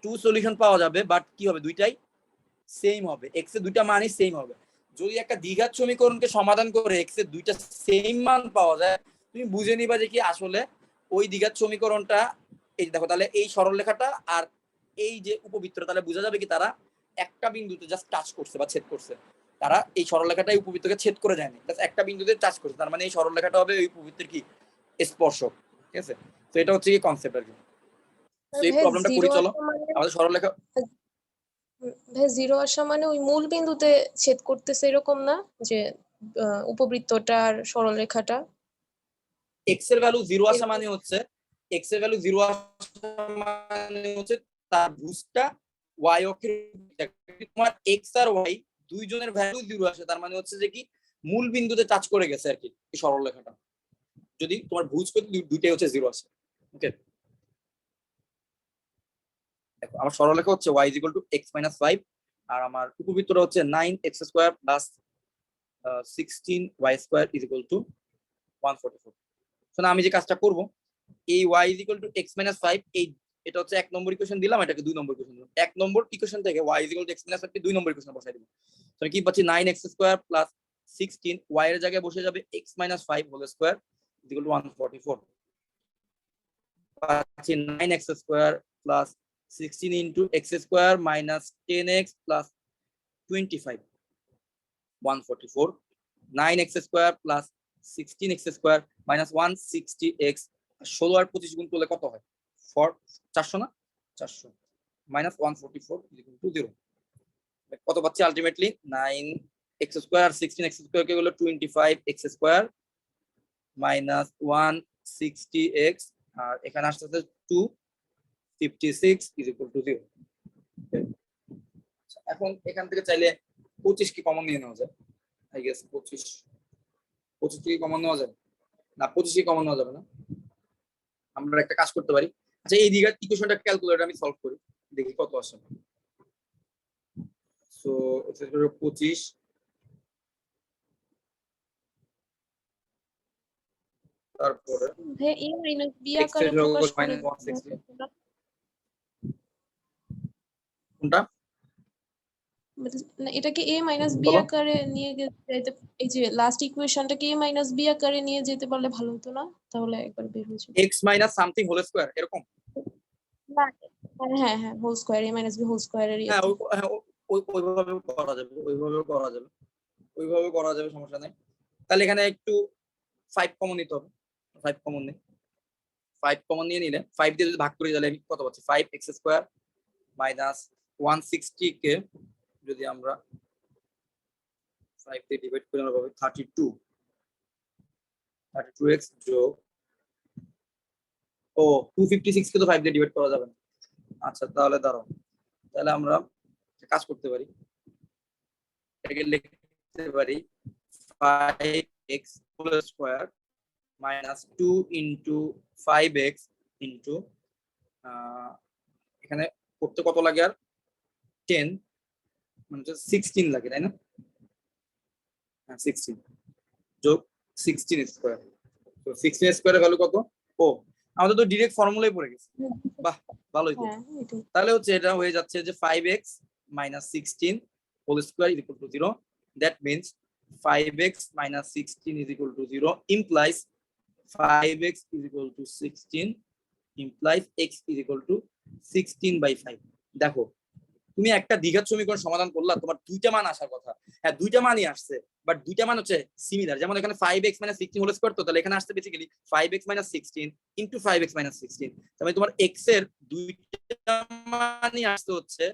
টু সলিউশন পাওয়া যাবে, বাট কি হবে, দুইটাই সেম হবে, এক্স এর দুইটা মানই সেম হবে। যদি একটা দ্বিঘাত সমীকরণকে সমাধান করে এক্স এর দুইটা সেম মান পাওয়া যায়, তুমি বুঝে নিবা যে কি আসলে ওই দ্বিঘাত সমীকরণটা, এই দেখো তাহলে এই সরলরেখাটা আর এই যে উপবৃত্তটা, তাহলে বোঝা যাবে কি তারা একটা বিন্দুতে জাস্ট টাচ করছে বা ছেদ করছে, তারা এই সরলরেখাটা এই উপবৃত্তকে ছেদ করে যায়নি, জাস্ট একটা বিন্দুতে টাচ করছে, তার মানে এই সরলরেখাটা হবে এই উপবৃত্তের কি স্পর্শক, ঠিক আছে। তো এটা হচ্ছে কি কনসেপ্ট আর কি। তো এই ভাই প্রবলেমটা করি জিরো চলো, আসা মানে আমাদের সরলরেখা ভাই জিরো আসা মানে ওই মূল বিন্দুতে ছেদ করতেছে এরকম না, যে উপবৃত্তটার সরলরেখাটা এক্স এর ভ্যালু জিরো আসা এরকম। মানে হচ্ছে, এক্স এর ভ্যালু জিরো আসা মানে হচ্ছে তার ভুজটা ওয়াই অক্ষের, তোমার এক্স আর ওয়াই দুইজনের ভ্যালু জিরো আসে, তার মানে হচ্ছে যে কি মূল বিন্দুতে টাচ করে গেছে আর কি এই সরলরেখাটা, যদি তোমার ভুজ করতে দুইটাই হচ্ছে জিরো আসে। ওকে, দেখো আমার সরলরেখা হচ্ছে y equal to x minus 5, আর আমার উপবৃত্তটা হচ্ছে 9x square plus 16y square is equal to 144। শোনা, আমি যে কাজটা করব, এই y is equal two x minus 5, এই এটা হচ্ছে এক নম্বর ইকুয়েশন দিলাম, এটাকে দুই নম্বর ইকুয়েশন দিলাম, এক নম্বর ইকুয়েশন থেকে y is equal two x minus 5 কে দুই নম্বর ইকুয়েশনে বসাই দিব। তো আমি কি পাচ্ছি, 9x স্কয়ার প্লাস 16 y এর জায়গায় বসে যাবে x minus 5 whole square is equal to 144, পাচ্ছি 9x square plus 16 into x square minus 10x plus 25, 144, 9x square plus 16x square minus 160x, 16 আর 25 গুণ করলে কত হয়, 400 না, 400 minus 144 is equal to 0, কত পাচ্ছি আলটিমেটলি 9x square আর 16x square কে হলো 25x square minus 160x, আর এখানে আসছে 256 is equal to 0। এখন এখান থেকে চাইলে 25 কি কমন নিয়ে নেওয়া যায়, আই গেস 25 কি কমন নেওয়া যাবে না, 25 কি কমন নেওয়া যাবে না, আমরা একটা কাজ করতে পারি। আচ্ছা, এই দ্বিঘাত ইকুয়েশনটা ক্যালকুলেটর আমি সলভ করি, দেখি কত আসে। সো এটা হলো 25, তারপরে ভাই a মাইনাস b x এর আকারে যোগ প্রকাশ করে মাইনাস 160, কোনটা না, এটাকে a মাইনাস b বলো, আকারে নিয়ে যেতে, এই যে লাস্ট ইকুয়েশনটাকে a মাইনাস b আকারে নিয়ে যেতে পারলে ভালো হতো না, তাহলে একবার বের হয়ে যেত। x minus something whole square এরকম, না, হ্যাঁ হ্যাঁ whole square, a minus b whole স্কয়ারের হ্যাঁ ইয়েতে। ওইভাবে করা যাবে, ওইভাবে করা যাবে, ওইভাবে করা যাবে, সমস্যা নেই। তাহলে এখানে একটু 5 কমন নিতে হবে, 5 কমন নেই, 5 কমন নিয়ে নিলে 5 দিয়ে যদি ভাগ করি তাহলে আমি কত পাচ্ছি, 5x স্কয়ার মাইনাস 160 কে যদি আমরা 5 দিয়ে ডিভাইড করি আমরা পাবো 32x যোগ, ও 256 কে তো 5 দিয়ে ডিভাইড করা যাবে না। আচ্ছা তাহলে দাঁড়াও, তাহলে আমরা কাজ করতে পারি, এটাকে লিখতে পারি 5x whole square minus 2 into 5x into, এখানে করতে কত লাগে আর 10, মানে 16 লাগে তাই না, হ্যাঁ 16 যোগ 16 স্কয়ার, তো 16 স্কয়ারের ভ্যালু কত, ও আমাদের তো ডাইরেক্ট ফর্মুলাই পড়ে গেছে, বাহ ভালোই তো। হ্যাঁ এটাই। তাহলে হচ্ছে এটা হয়ে যাচ্ছে যে 5x minus 16 whole square is equal to 0, that means 5x minus 16 is equal to 0 implies 5x is equal to 16 implies x is equal to 16 by 5। দেখো তুমি একটা দ্বিঘাত সমীকরণ সমাধান করলা, তোমার দুইটা মান আসার কথা, হ্যাঁ দুইটা মানই আসছে, বাট দুইটা মান হচ্ছে সিমিলার, যেমন এখানে 5x minus 16 হোল স্কয়ার, তো তাহলে এখানে আসছে basically 5x minus 16 into 5x minus 16, তার মানে তোমার x এর দুইটা মানই আসছে হচ্ছে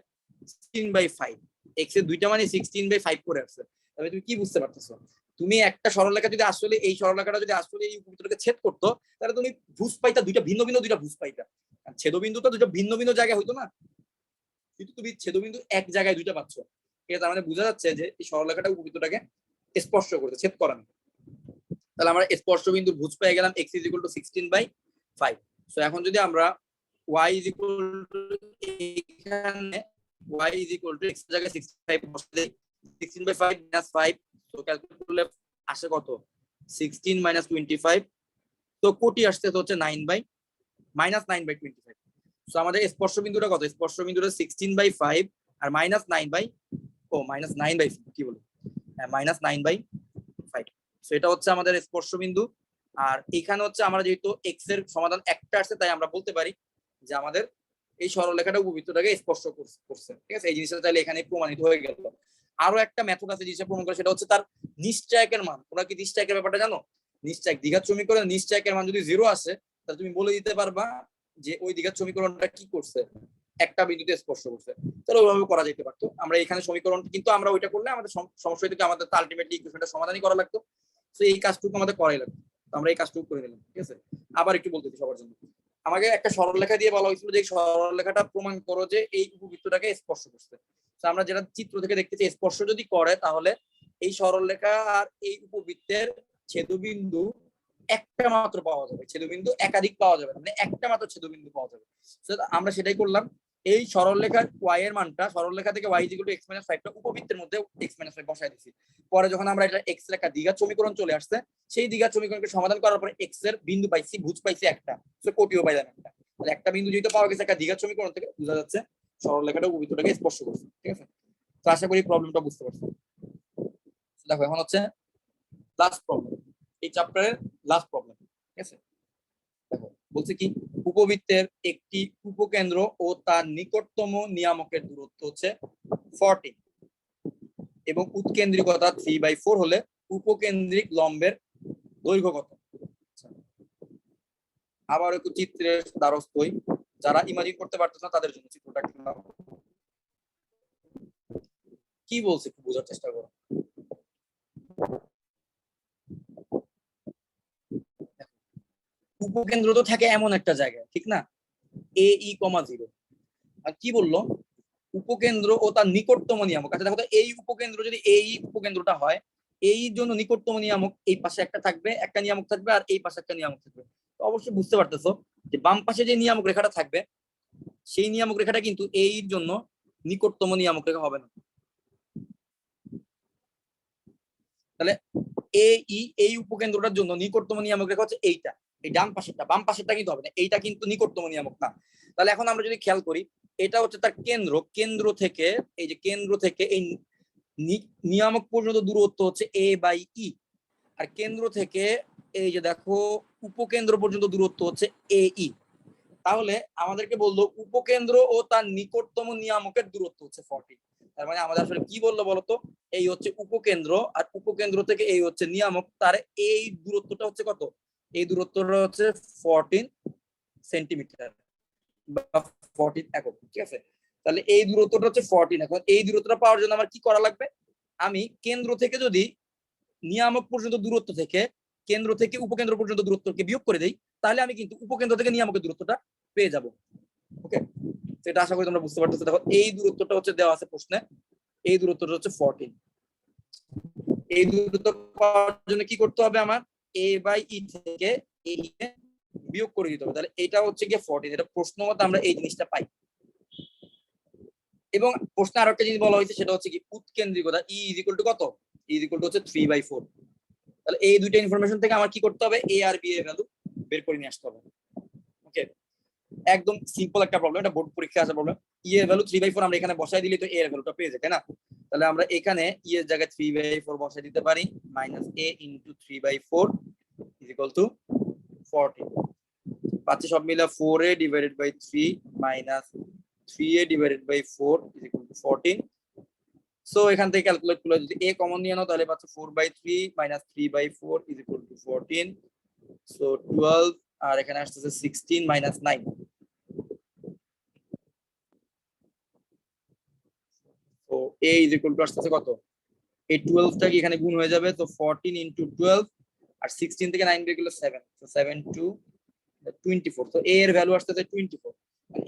16 by 5, x এর দুইটা মানে 16/5 করে আসছে। তাহলে তুমি কি বুঝতে পারতেছো, তুমি একটা সরলরেখা যদি আসলে এই সরলরেখাটা যদি আসলে এই উপবৃত্তটাকে ছেদ করতো, তাহলে তুমি ভুজ পাইতা দুইটা ভিন্ন ভিন্ন দুইটা ভুজ পাইতা। ছেদবিন্দুটা দুটো ভিন্ন ভিন্ন জায়গায় হইতো না, কিন্তু তুমি ছেদবিন্দু এক জায়গায় দুইটা পাচ্ছ। ঠিক আছে, তার মানে বোঝা যাচ্ছে যে এই সরলরেখাটা উপবৃত্তটাকে স্পর্শ করতে, ছেদ করা না। তাহলে আমরা স্পর্শ বিন্দুর ভুজ পেয়ে গেলাম x = 16/5। সো এখন যদি আমরা y এখানে y x এর জায়গায় 65 বসিয়ে দেই, 16/5 - 5, তো ক্যালকুলেট করলে আসে কত, 16 - 25, তো কোটি আসছে তো হচ্ছে 9/-9/25। সো আমাদের স্পর্শ বিন্দুটা কত, স্পর্শ বিন্দুটা 16/5 আর -9/, কি বলি, হ্যাঁ -9/5। সো এটা হচ্ছে আমাদের স্পর্শ বিন্দু। আর এখানে হচ্ছে আমরা যেহেতু x এর সমাধান একটা আসছে, তাই আমরা বলতে পারি যে আমাদের এই সরলরেখাটা উপবৃত্তটাকে স্পর্শ করছে। ঠিক আছে, এই জিনিসটা তাহলে এখানে প্রমাণিত হয়ে গেল। আরো একটা মেথড আছে জিনিসটা প্রমাণ করে, সেটা হচ্ছে তার নিশ্চয়কের মান। তোমরা কি নিশ্চয়কের ব্যাপারটা জানো? নিশ্চয়ক, দ্বিঘাত সমীকরণে নিশ্চয়কের মান যদি 0 আসে, তাহলে তুমি বলে দিতে পারবা যে ওই দ্বিঘাত সমীকরণটা কি করছে, একটা বিন্দুতে স্পর্শ করছে। তাহলে ওইভাবে করা যেতে পারতো। আমরা এখানে সমীকরণ, কিন্তু আমরা ওইটা করলে আমাদের সমস্যা হইতো, আমাদের আলটিমেটলি ইকুয়েশনটা সমাধানই করা লাগতো। তো এই কাজটুকু আমাদের করাই লাগতো, আমরা এই কাজটুকু করে নিলাম। ঠিক আছে, আবার একটু বলতেছি সবার জন্য। আমাকে একটা সরলরেখা দিয়ে বলা হয়েছিল যে সরলরেখাটা প্রমাণ করো যে এই উপবৃত্তটাকে স্পর্শ করছে। তো আমরা যেটা চিত্র থেকে দেখতেছি, স্পর্শ যদি করে তাহলে এই সরলরেখা আর এই উপবৃত্তের ছেদবিন্দু একটা মাত্র পাওয়া যাবে, ছেদবিন্দু একাধিক পাওয়া যাবে, মানে একটা মাত্র ছেদবিন্দু পাওয়া যাবে। আমরা সেটাই করলাম। এই সরলরেখার y এর মানটা, সরলরেখা থেকে y = x - 5 টা উপবৃত্তের মধ্যে x - 5 বসায় দিছি। পরে যখন আমরা এটা x এর একটা দ্বিঘাত সমীকরণ চলে আসছে, সেই দ্বিঘাত সমীকরণকে সমাধান করার পরে x এর বিন্দু পাইছি, ভুজ পাইছি একটা, সো কোটিও পাইলাম একটা। তাহলে একটা বিন্দু যেহেতু পাওয়া গেছে একটা দ্বিঘাত সমীকরণ থেকে, বোঝা যাচ্ছে সরলরেখাটা উপবৃত্তটাকে স্পর্শ করছে। ঠিক আছে, তো আশা করি প্রবলেমটা বুঝতে পারছো। দেখো এখন হচ্ছে লাস্ট প্রবলেম, এই চ্যাপ্টারের লাস্ট প্রবলেম। ঠিক আছে, দেখো বলছে কি, উপবৃত্তের একটি উপকেন্দ্র ও তার নিকটতম নিয়ামকের দূরত্ব হচ্ছে 40 এবং উৎকেন্দ্রিকতা 3/4 হলে উপকেন্দ্রিক লম্বের দৈর্ঘ্য কত। আবার একটু চিত্রের দ্বারস্থ হই, যারা ইমাজিন করতে পারতেছ না তাদের জন্য চিত্রটা কি বলছে একটু বোঝার চেষ্টা করো। উপকেন্দ্র তো থাকে এমন একটা জায়গায়, ঠিক না, AE,0, আর কি বললো, উপকেন্দ্র ও তার নিকটতম নিয়ামক। আচ্ছা দেখো তো, এই উপকেন্দ্র যদি এই উপকেন্দ্রটা হয়, এই জন্য নিকটতম নিয়ামক এই পাশে একটা থাকবে, একটা নিয়ামক থাকবে, আর এই পাশে একটা নিয়ামক থাকবে। তো অবশ্যই বুঝতে পারতেছো যে বাম পাশে যে নিয়ামক রেখাটা থাকবে, সেই নিয়ামক রেখাটা কিন্তু এই জন্য নিকটতম নিয়ামক রেখা হবে না। তাহলে এই উপকেন্দ্রটার জন্য নিকটতম নিয়ামক রেখা হচ্ছে এইটা, এই ডান পাশেরটা, বাম পাশেরটা কিন্তু হবে না, এইটা কিন্তু নিকটতম নিয়ামক না। তাহলে এখন আমরা যদি খেয়াল করি, এটা হচ্ছে তার কেন্দ্র, কেন্দ্র থেকে এই যে কেন্দ্র থেকে এই নিয়ামক পর্যন্ত দূরত্ব হচ্ছে a/e, আর কেন্দ্র থেকে এই যে দেখো উপকেন্দ্র পর্যন্ত দূরত্ব হচ্ছে AE। তাহলে আমাদেরকে বললো উপকেন্দ্র ও তার নিকটতম নিয়ামকের দূরত্ব হচ্ছে 40। তার মানে আমাদের আসলে কি বললো বলতো, এই হচ্ছে উপকেন্দ্র, আর উপকেন্দ্র থেকে এই হচ্ছে নিয়ামক, তার এই দূরত্বটা হচ্ছে কত, এই দূরত্বটা হচ্ছে 14 সেন্টিমিটার বা 14 একক। ঠিক আছে, তাহলে এই দূরত্বটা হচ্ছে 14। এখন এই দূরত্বটা পাওয়ার জন্য আমার কি করা লাগবে, আমি কেন্দ্র থেকে যদি নিয়ামক পর্যন্ত দূরত্ব থেকে, কেন্দ্র থেকে উপকেন্দ্র পর্যন্ত দূরত্বকে বিয়োগ করে দেই, তাহলে আমি কিন্তু উপকেন্দ্র থেকে নিয়ামকের দূরত্বটা পেয়ে যাব। ওকে, সেটা আশা করি তোমরা বুঝতে পারতেছো। দেখো এই দূরত্বটা হচ্ছে দেওয়া আছে প্রশ্নে, এই দূরত্বটা হচ্ছে 14। এই দূরত্ব পাওয়ার জন্য কি করতে হবে, আমার a/e থেকে এই বিয়োগ করে দিতে হবে। তাহলে এটা হচ্ছে গিয়ে 14, এটা প্রশ্ন মতে আমরা এই জিনিসটা পাই। এবং প্রশ্নে আরো একটা জিনিস বলা হয়েছে, সেটা হচ্ছে কি উৎকেন্দ্রিকতা E = কত, E হচ্ছে 3/4। তাহলে এই দুইটা ইনফরমেশন থেকে আমার কি করতে হবে, a আর b এর ভ্যালু বের করে নিয়ে আসতে হবে। ওকে, একদম সিম্পল একটা প্রবলেম, এটা বোর্ড পরীক্ষায় আসা প্রবলেম। E এর ভ্যালু 3/4 আমরা এখানে বসাই দিলে তো a এর ভ্যালুটা পেয়ে যায়, তাই না? তাহলে আমরা এখানে e এর জায়গায় 3/4 বসাই দিতে পারি, -a × 3/4 = 40। পাচ্ছি সব মিলে 4a / 3 - 3a / 4 = 14। সো এখান থেকে ক্যালকুলেট করলে যদি a কমন নিয়ে নাও, তাহলে পাচ্ছ 4/3 - 3/4 = 14। সো 12, আর এখানে আসতেছে 16 - 9। তো a ইজ ইকুয়াল টু আসতেছে কত, এই 12টা কি এখানে গুণ হয়ে যাবে, তো 14 ইনটু 12 আর 16 থেকে 9 বের করলে 7, তো 7 টু 24, তো a এর ভ্যালু আসতেছে 24।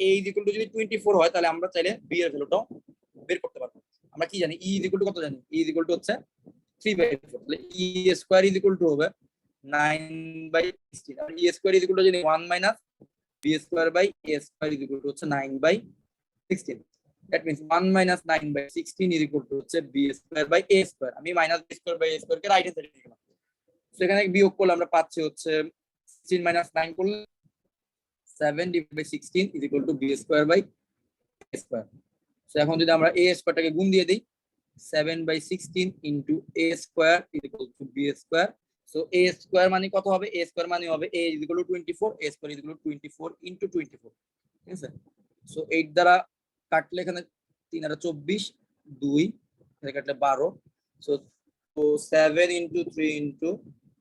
a ইজ ইকুয়াল টু যদি 24 হয় তাহলে আমরা চাইলে b এর ভ্যালুটাও বের করতে পারবো। আমরা কি জানি e ইজ ইকুয়াল টু কত জানি, e ইজ ইকুয়াল টু হচ্ছে 3/4, তাহলে e square is equal to হবে 9/16, আর e square is equal to জানি 1 minus b square by a square is equal to হচ্ছে 9/16। That means 1 minus 9/16 is equal to হচ্ছে b square by a square. আমি minus b square by a square কে right hand সাইডে নিয়ে গেলাম, সেখানে বিয়োগ করলে আমরা পাচ্ছি হচ্ছে 16 minus 9 করলে 7 divided by 16 is equal to b square by a square. So এখন যদি আমরা a স্কয়ারটাকে গুণ দিয়ে দেই, 7/16 into a square is equal to b square. So a square মানে কত হবে, a স্কয়ার মানে হবে a is equal to 24, a square is equal to 24 into 24, ঠিক আছে। সো 8 দ্বারা কাটলে এখানে 3 আর 24, 2 এখানে কাটলে 12, সো 7 into 3 into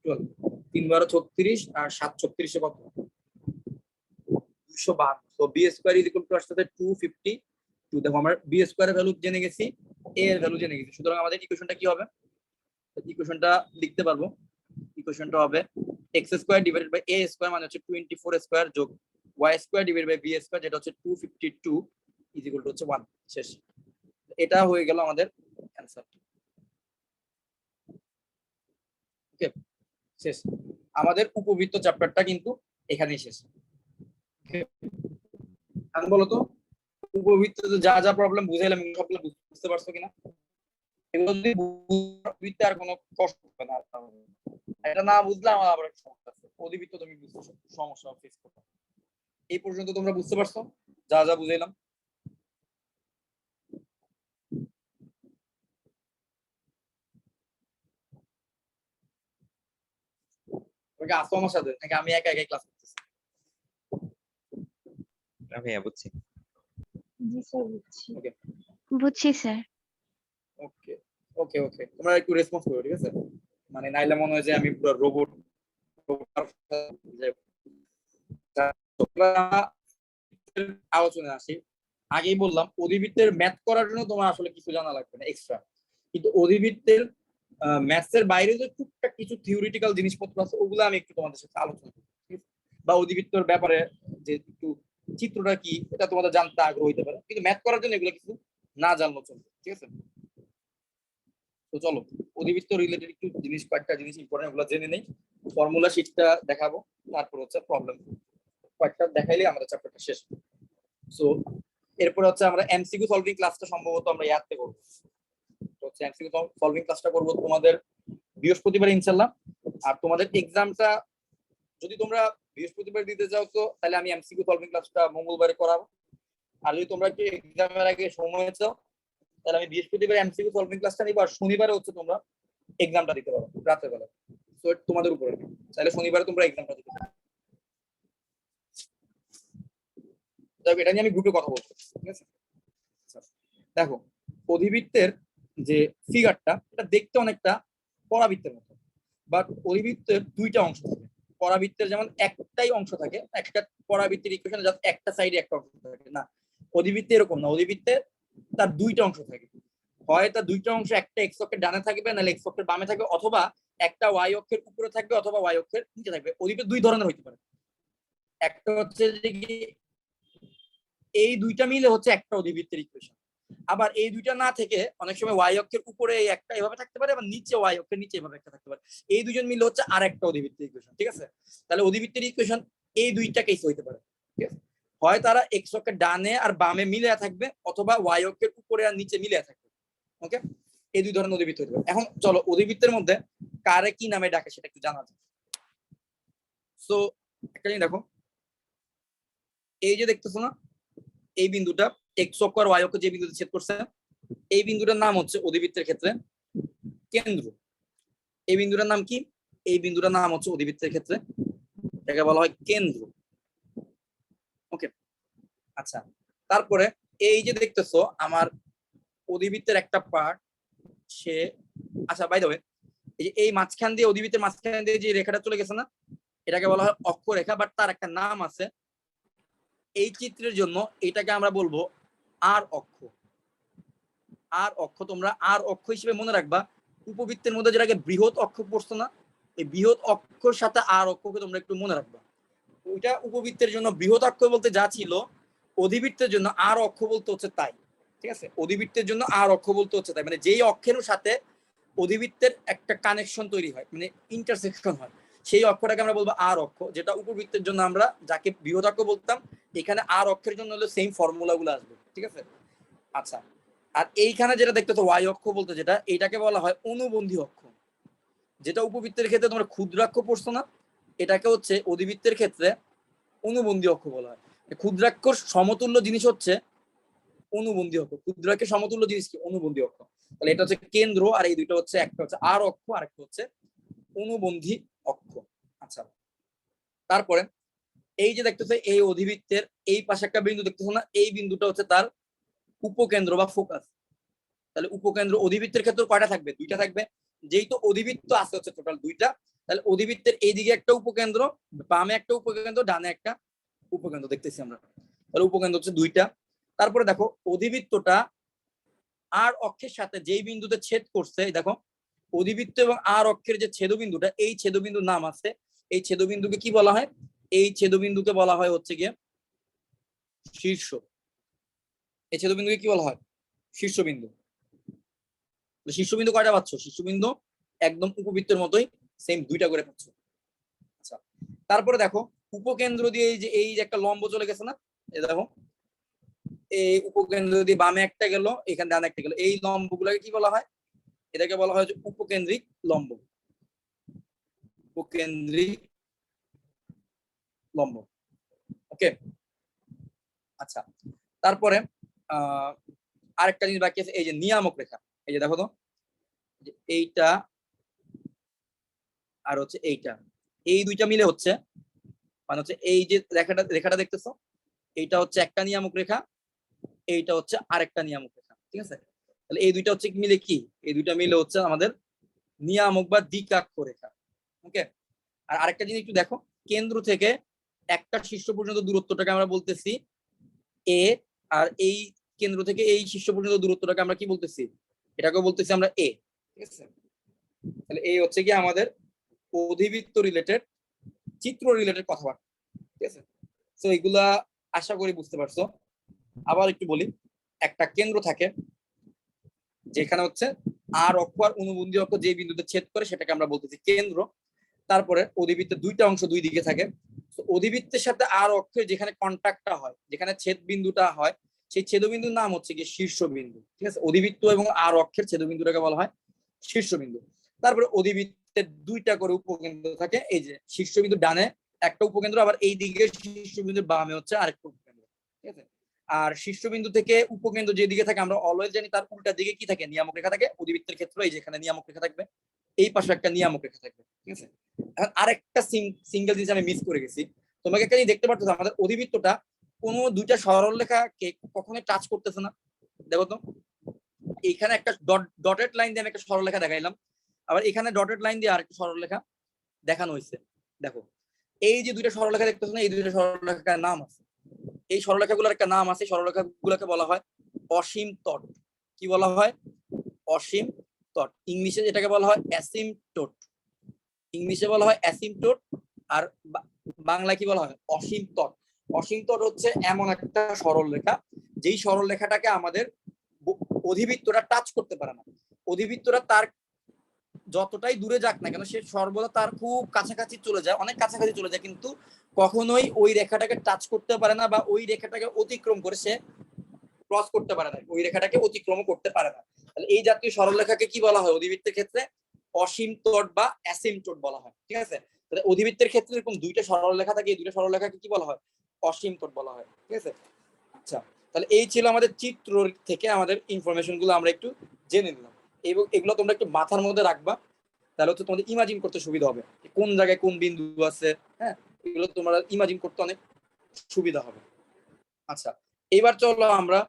12, 3 12 36 আর 7 36 কত, 212। So b square is equal two আসলে 252। দেখো আমরা b স্কয়ারের ভ্যালু জেনে গেছি, a এর ভ্যালু জেনে গেছি, সুতরাং আমাদের ইকুয়েশনটা কি হবে, ইকুয়েশনটা লিখতে পারবো। ইকুয়েশনটা হবে x square divided by a square মানে হচ্ছে 24 স্কয়ার যোগ y square divided by b square যেটা হচ্ছে 252 ইজ ইকুয়াল টু হচ্ছে 1। শেষ, এটা হয়ে গেল আমাদের অ্যানসার। ওকে, শেষ। আমাদের উপবৃত্ত চ্যাপ্টারটা কিন্তু এখানেই শেষ। আমি বলো তো উপবৃত্তে যা যা প্রবলেম বুঝাইলাম সবগুলো বুঝতে পারছো কিনা, এগুলো যদি বুঝতে আর কোনো কষ্ট হবে না, এটা না বুঝলে আমার আবার একটা সমস্যা আছে, অধিবৃত্ত তুমি বুঝতে সমস্যা ফেস করবে। এই পর্যন্ত তোমরা বুঝতে পারছো যা যা বুঝাইলাম? আসো আমার সাথে নাকি আমি একা একাই ক্লাস করতেছি? ভাইয়া বুঝছি। জি স্যার বুঝছি। ওকে বুঝছি স্যার। ওকে ওকে ওকে, তোমরা একটু রেসপন্স করো, ঠিক আছে? মানে নাইলে মনে হয় যে আমি পুরো রোবট। আলোচনা আসি, আগেই বললাম অধিবৃত্তের ম্যাথ করার জন্য তোমার আসলে কিছু জানা লাগবে না এক্সট্রা, কিন্তু অধিবৃত্তের ম্যাথসের বাইরে যে টুকটাক কিছু থিওরিটিক্যাল জিনিসপত্র আছে ওগুলো আমি একটু তোমাদের সাথে আলোচনা করব, বা অধিবৃত্তের ব্যাপারে যে একটু চিত্রটা কি এটা তোমাদের জানতে আগ্রহ হইতে পারে, কিন্তু ম্যাথ করার জন্য এগুলো কিছু না জানলেও চলবে, ঠিক আছে? তো চলো অধিবৃত্ত রিলেটেড একটু জিনিস, কয়েকটা জিনিস ইম্পর্টেন্ট ওগুলো জেনে নেই। ফর্মুলা শিটটা দেখাবো, তারপর হচ্ছে প্রবলেম কয়েকটা দেখাইলে আমাদের চ্যাপ্টারটা শেষ। সো এরপর হচ্ছে আমরা এমসিকিউ সলভিং ক্লাসটা সম্ভবত আমরা ইয়াতে করব। তো হচ্ছে এমসিকিউ সলভিং ক্লাসটা করব তোমাদের বৃহস্পতিবার ইনশাআল্লাহ। আর তোমাদের এক্সামটা যদি তোমরা বৃহস্পতিবার দিতে যাও তো তাহলে আমি এমসিকিউ সলভিং ক্লাসটা মঙ্গলবারে করাবো। আর যদি তোমরা কি এক্সামের আগে সময় চাও তাহলে আমি বৃহস্পতিবার এমসিকিউ সলভিং ক্লাসটা নিব, আর শনিবারে হচ্ছে তোমরা এক্সামটা দিতে পারো রাতের বেলা। সো তোমাদের উপরে, তাহলে শনিবারে তোমরা এক্সামটা দিতে পারো। এটা নিয়ে আমি গ্রুপে কথা বলবো, ঠিক আছে? দেখো অধিবৃত্তের যে ফিগারটা এটা দেখতে অনেকটা পরাবৃত্তের মতো, বাট অধিবৃত্তের দুইটা অংশ থাকে। পরাবৃত্তের যেমন একটাই অংশ থাকে, একটা পরাবৃত্তের ইকুয়েশনে যাতে একটা সাইডে একটা অংশ থাকে না, অধিবৃত্তে এরকম না, অধিবৃত্তে তার দুইটা অংশ থাকে। হয় তার দুইটা অংশ একটা এক্স অক্ষের ডানে থাকবে নাহলে এক্স অক্ষের বামে থাকবে, অথবা একটা ওয়াই অক্ষের উপরে থাকবে অথবা ওয়াই অক্ষের নিচে থাকবে। অধিবৃত্ত দুই ধরনের হইতে পারে, একটা হচ্ছে যে কি এই দুইটা মিলে হচ্ছে একটা অধিবৃত্তের ইকুয়েশন, আবার এই দুইটা না থেকে অনেক সময় ওয়াই অক্ষের উপরে একটা এভাবে থাকতে পারে, আবার নিচে ওয়াই অক্ষের নিচে এভাবে একটা থাকতে পারে। এই দুজন মিলে হচ্ছে আর একটা অধিবৃত্তের ইকুয়েশন, ঠিক আছে? তাহলে অধিবৃত্তের ইকুয়েশন এই দুইটা কেস হইতে পারে, ঠিক আছে? হয় তারা এক্স অক্ষের ডানে আর বামে মিলে থাকবে, অথবা ওয়াই অক্ষের উপরে আর নিচে মিলে থাকবে। ওকে, এই দুই ধরনের অধিবৃত্ত হইতে পারে। এখন চলো অধিবৃত্তের মধ্যে কারে কি নামে ডাকে সেটা একটু জানা যায়। সো একটা জিনিস দেখো, এই যে দেখতেছো না এই বিন্দুটা এক্স অক্ষ আর ওয়াই অক্ষ যে বিন্দুতে ছেদ করছে, এই বিন্দুটার নাম হচ্ছে অধিবৃত্তের ক্ষেত্রে কেন্দ্র। এই বিন্দুটার নাম কি? এই বিন্দুটার নাম হচ্ছে অধিবৃত্তের ক্ষেত্রে এটাকে বলা হয় কেন্দ্র। ওকে, আচ্ছা তারপরে এই যে দেখতেছো আমার অধিবৃত্তের একটা পার্ট সে, আচ্ছা বাই দ্য ওয়ে এই মাঝখান দিয়ে অধিবৃত্তের মাঝখান দিয়ে যে রেখাটা চলে গেছে না এটাকে বলা হয় অক্ষরেখা, বাট তার একটা নাম আছে। এই চিত্রের জন্য এটাকে আমরা বলবো আর অক্ষ। আর অক্ষ তোমরা আর অক্ষ হিসেবে মনে রাখবা, উপবৃত্তের মধ্যে যেটাকে বৃহৎ অক্ষ পড়ছো না, এই বৃহৎ অক্ষর সাথে আর অক্ষকে তোমরা একটু মনে রাখবা। ওইটা উপবৃত্তের জন্য বৃহৎ অক্ষ বলতে যা ছিল, অধিবৃত্তের জন্য আর অক্ষ বলতে হচ্ছে তাই। ঠিক আছে, অধিবৃত্তের জন্য আর অক্ষ বলতে হচ্ছে তাই, মানে যেই অক্ষের সাথে অধিবৃত্তের একটা কানেকশন তৈরি হয়, মানে ইন্টারসেকশন হয়, সেই অক্ষটাকে আমরা বলবো আর অক্ষ। যেটা উপবৃত্তের জন্য আমরা যাকে বৃহৎ অক্ষ বলতাম, এখানে আর অক্ষের জন্য হলো সেম ফর্মুলা গুলো আসবে। ঠিক আছে, আচ্ছা। আর এইখানে যেটা দেখতেছো ওয়াই অক্ষ বলতে যেটা, এটাকে বলা হয় অনুবন্ধী অক্ষ। যেটা উপবৃত্তের ক্ষেত্রে তোমরা ক্ষুদ্রাক্ষ পড়ছো না, এটাকে হচ্ছে অধিবৃত্তের ক্ষেত্রে অনুবন্ধী অক্ষ বলা হয়। ক্ষুদ্রাক্ষর সমতুল্য জিনিস হচ্ছে অনুবন্ধী অক্ষ, ক্ষুদ্রাক্ষের সমতুল্য জিনিস কি? অনুবন্ধী অক্ষ। তাহলে এটা হচ্ছে কেন্দ্র, আর এই দুটো হচ্ছে, একটা হচ্ছে আর অক্ষ আর একটা হচ্ছে অনুবন্ধী অক্ষ। আচ্ছা, তারপরে এই যে দেখতেছে এই অধিবৃত্তের এই পাশে একটা বিন্দু দেখতেছো না, এই বিন্দুটা হচ্ছে তার উপকেন্দ্র বা ফোকাস। তাহলে উপকেন্দ্র অধিবৃত্তের ক্ষেত্রে কয়টা থাকবে? দুইটা থাকবে। যেহেতু অধিবৃত্ত আছে হচ্ছে টোটাল দুইটা, তাহলে অধিবৃত্তের এইদিকে একটা উপকেন্দ্র, বামে একটা উপকেন্দ্র, ডানে একটা উপকেন্দ্র দেখতেছি আমরা। তাহলে উপকেন্দ্র হচ্ছে দুইটা। তারপরে দেখো অধিবৃত্তটা আর অক্ষের সাথে যেই বিন্দুতে ছেদ করছে, দেখো অধিবৃত্ত এবং আর অক্ষের যে ছেদবিন্দুটা, এই ছেদবিন্দুর নাম আছে। এই ছেদবিন্দুকে কি বলা হয়? এই ছেদবিন্দুকে বলা হয় হচ্ছে গিয়ে শীর্ষ। এই ছেদবিন্দুকে কি বলা হয়? শীর্ষবিন্দু। শীর্ষবিন্দু কয়টা পাচ্ছ? শীর্ষবিন্দু একদম উপবৃত্তের মতোই সেম দুইটা করে পাচ্ছ। আচ্ছা, তারপরে দেখো উপকেন্দ্র দিয়ে এই যে একটা লম্ব চলে গেছে না, এই দেখো এই উপকেন্দ্র দিয়ে বামে একটা গেল, এখানে ডানে একটা গেল, এই লম্ব গুলাকে কি বলা হয়? এটাকে বলা হয় উপকেন্দ্রিক লম্ব। উপকেন্দ্রিক লম্ব। ওকে, আচ্ছা। তারপরে আরেকটা জিনিস বাকি আছে, এই যে নিয়ামক রেখা। এই যে দেখো তো, এইটা আর হচ্ছে এইটা, এই দুইটা মিলে হচ্ছে, মানে হচ্ছে এই যে রেখাটা দেখতেছো, এইটা হচ্ছে একটা নিয়ামক রেখা, এইটা হচ্ছে আরেকটা নিয়ামক রেখা। ঠিক আছে, তাহলে এই দুইটা হচ্ছে মিলে কি? এই দুইটা মিলে হচ্ছে আমাদের নিয়ামক বা দ্বিকাক্ষ রেখা। ওকে, আর আরেকটা জিনিস একটু দেখো, কেন্দ্র থেকে একটা শীর্ষ পর্যন্ত দূরত্বটাকে আমরা বলতেছি এ, আর এই কেন্দ্র থেকে এই শীর্ষ পর্যন্ত দূরত্বটাকে আমরা কি বলতেছি? এটাকে বলতেছি আমরা এ। ঠিক আছে, তাহলে এই হচ্ছে কি আমাদের অধিবৃত্ত রিলেটেড, চিত্র রিলেটেড কথাবার্তা। ঠিক আছে, তো এগুলা আশা করি বুঝতে পারছো। আবার একটু বলি, একটা কেন্দ্র থাকে যেখানে হচ্ছে আর অক্ষ আর অনুবন্ধী অক্ষ যে বিন্দুতে ছেদ করে সেটাকে আমরা বলতেছি কেন্দ্র। তারপরে অধিবৃত্তের দুইটা অংশ দুই দিকে থাকে, অধিবৃত্তের সাথে আর অক্ষের যেখানে কন্ট্যাক্টটা হয়, যেখানে ছেদ বিন্দুটা হয়, সেই ছেদবিন্দুর নাম হচ্ছে কি শীর্ষবিন্দু। ঠিক আছে, অধিবৃত্ত এবং আর অক্ষের ছেদবিন্দুটাকে বলা হয় শীর্ষবিন্দু। তারপরে অধিবৃত্তের দুইটা করে উপকেন্দ্র থাকে, এই যে শীর্ষবিন্দু ডানে একটা উপকেন্দ্র, আবার এই দিকে শীর্ষবিন্দুর বামে হচ্ছে আরেকটা উপকেন্দ্র। ঠিক আছে, আর শীর্ষবিন্দু থেকে উপকেন্দ্র যেদিকে থাকে আমরা অলওয়েজ জানি তার উল্টা দিকে কি থাকে? নিয়ামক রেখা থাকে। অধিবৃত্তের ক্ষেত্রে এই যেখানে নিয়ামক রেখা থাকবে, এই পাশে একটা নিয়ামক রেখা থাকবে। ঠিক আছে, এখন আরেকটা সিঙ্গেল জিনিস আমি মিস করে গেছি। তোমাকে একটা জিনিস দেখতে পাচ্ছ, আমাদের অধিবৃত্তটা কোনো দুইটা সরল রেখাকে কখনোই টাচ করতেছে না। দেখো তো, এইখানে একটা ডটেড লাইন দিয়ে আমি একটা সরলরেখা দেখাইলাম, আবার এখানে ডটেড লাইন দিয়ে আরেকটা সরলরেখা দেখানো হয়েছে। দেখো এই যে দুইটা সরলরেখা দেখতেছো না, এই দুইটা সরলরেখার নাম আছে। এই সরলরেখাগুলোর একটা নাম আছে, সরলরেখাগুলোকে বলা হয় অসীম তট। কি বলা হয়? অসীম তট। ইংলিশে যেটাকে বলা হয় অ্যাসিমটোট। ইংলিশে বলা হয় অ্যাসিমটোট, আর বাংলায় কি বলা হয়? অসীম তট। অসীম তট হচ্ছে এমন একটা সরল রেখা যেই সরল রেখাটাকে আমাদের অধিবৃত্তরা টাচ করতে পারে না। অধিবৃত্তরা তার যতটাই দূরে যাক না কেন, সে সর্বদা তার খুব কাছাকাছি চলে যায়, অনেক কাছাকাছি চলে যায়, কিন্তু কখনোই ওই রেখাটাকে টাচ করতে পারে না, বা ওই রেখাটাকে অতিক্রম করে সে ক্রস করতে পারে না, ওই রেখাটাকে অতিক্রম করতে পারে না। তাহলে এই জাতীয় সরলরেখাকে কি বলা হয় অধিবৃত্তের ক্ষেত্রে? অসীম তট বা অ্যাসিমটোট বলা হয়। ঠিক আছে, তাহলে অধিবৃত্তের ক্ষেত্রে এরকম দুইটা সরলরেখা থাকে, এই দুইটা সরলরেখাকে কি বলা হয়? অসীম তট বলা হয়। ঠিক আছে, আচ্ছা। তাহলে এই ছিল আমাদের চিত্র থেকে আমাদের ইনফরমেশন গুলো আমরা একটু জেনে নিলাম, এবং এগুলো তোমরা একটু মাথার মধ্যে রাখবা, তাহলে হচ্ছে তোমাদের ইমাজিন করতে সুবিধা হবে কোন জায়গায় কোন বিন্দু আছে। হ্যাঁ, এগুলো তোমরা ইমাজিন করতে অনেক সুবিধা হবে। আচ্ছা, এবার চলো আমরা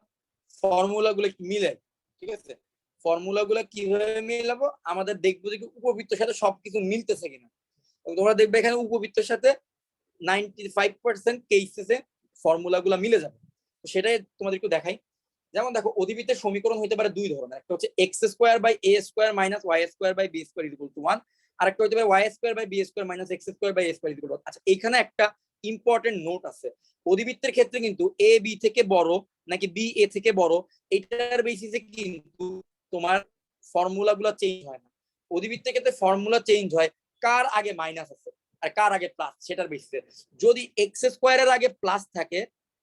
ফর্মুলা গুলো মিলাই। ঠিক আছে, ফর্মুলা গুলো কিভাবে মিলাবো? আমাদের দেখবো যে উপবৃত্তের সাথে সবকিছু মিলতেছে কিনা। তোমরা দেখবে এখানে উপবৃত্তের সাথে 95% কেসেসে ফর্মুলা গুলা মিলে যাবে। সেটাই তোমাদের একটু দেখাই। যেমন দেখো অধিবৃত্তের সমীকরণ হতে পারে দুই ধরনের, একটা হচ্ছে x square by a square minus y square by b square equal to 1, আর একটা হতে পারে y square by b square minus x square by a square equal to 1। আচ্ছা এখানে একটা ইম্পর্টেন্ট নোট আছে, অধিবৃত্তের ক্ষেত্রে কিন্তু এ বি থেকে বড় নাকি বি এ থেকে বড় এটার বেসিসে কিন্তু তোমার ফর্মুলা গুলো চেঞ্জ হয় না। অধিবৃত্তের ক্ষেত্রে ফর্মুলা চেঞ্জ হয় কার আগে মাইনাস আছে আর কার আগে প্লাস সেটার বেসিসে। যদি এক্স স্কোয়ারের আগে প্লাস থাকে,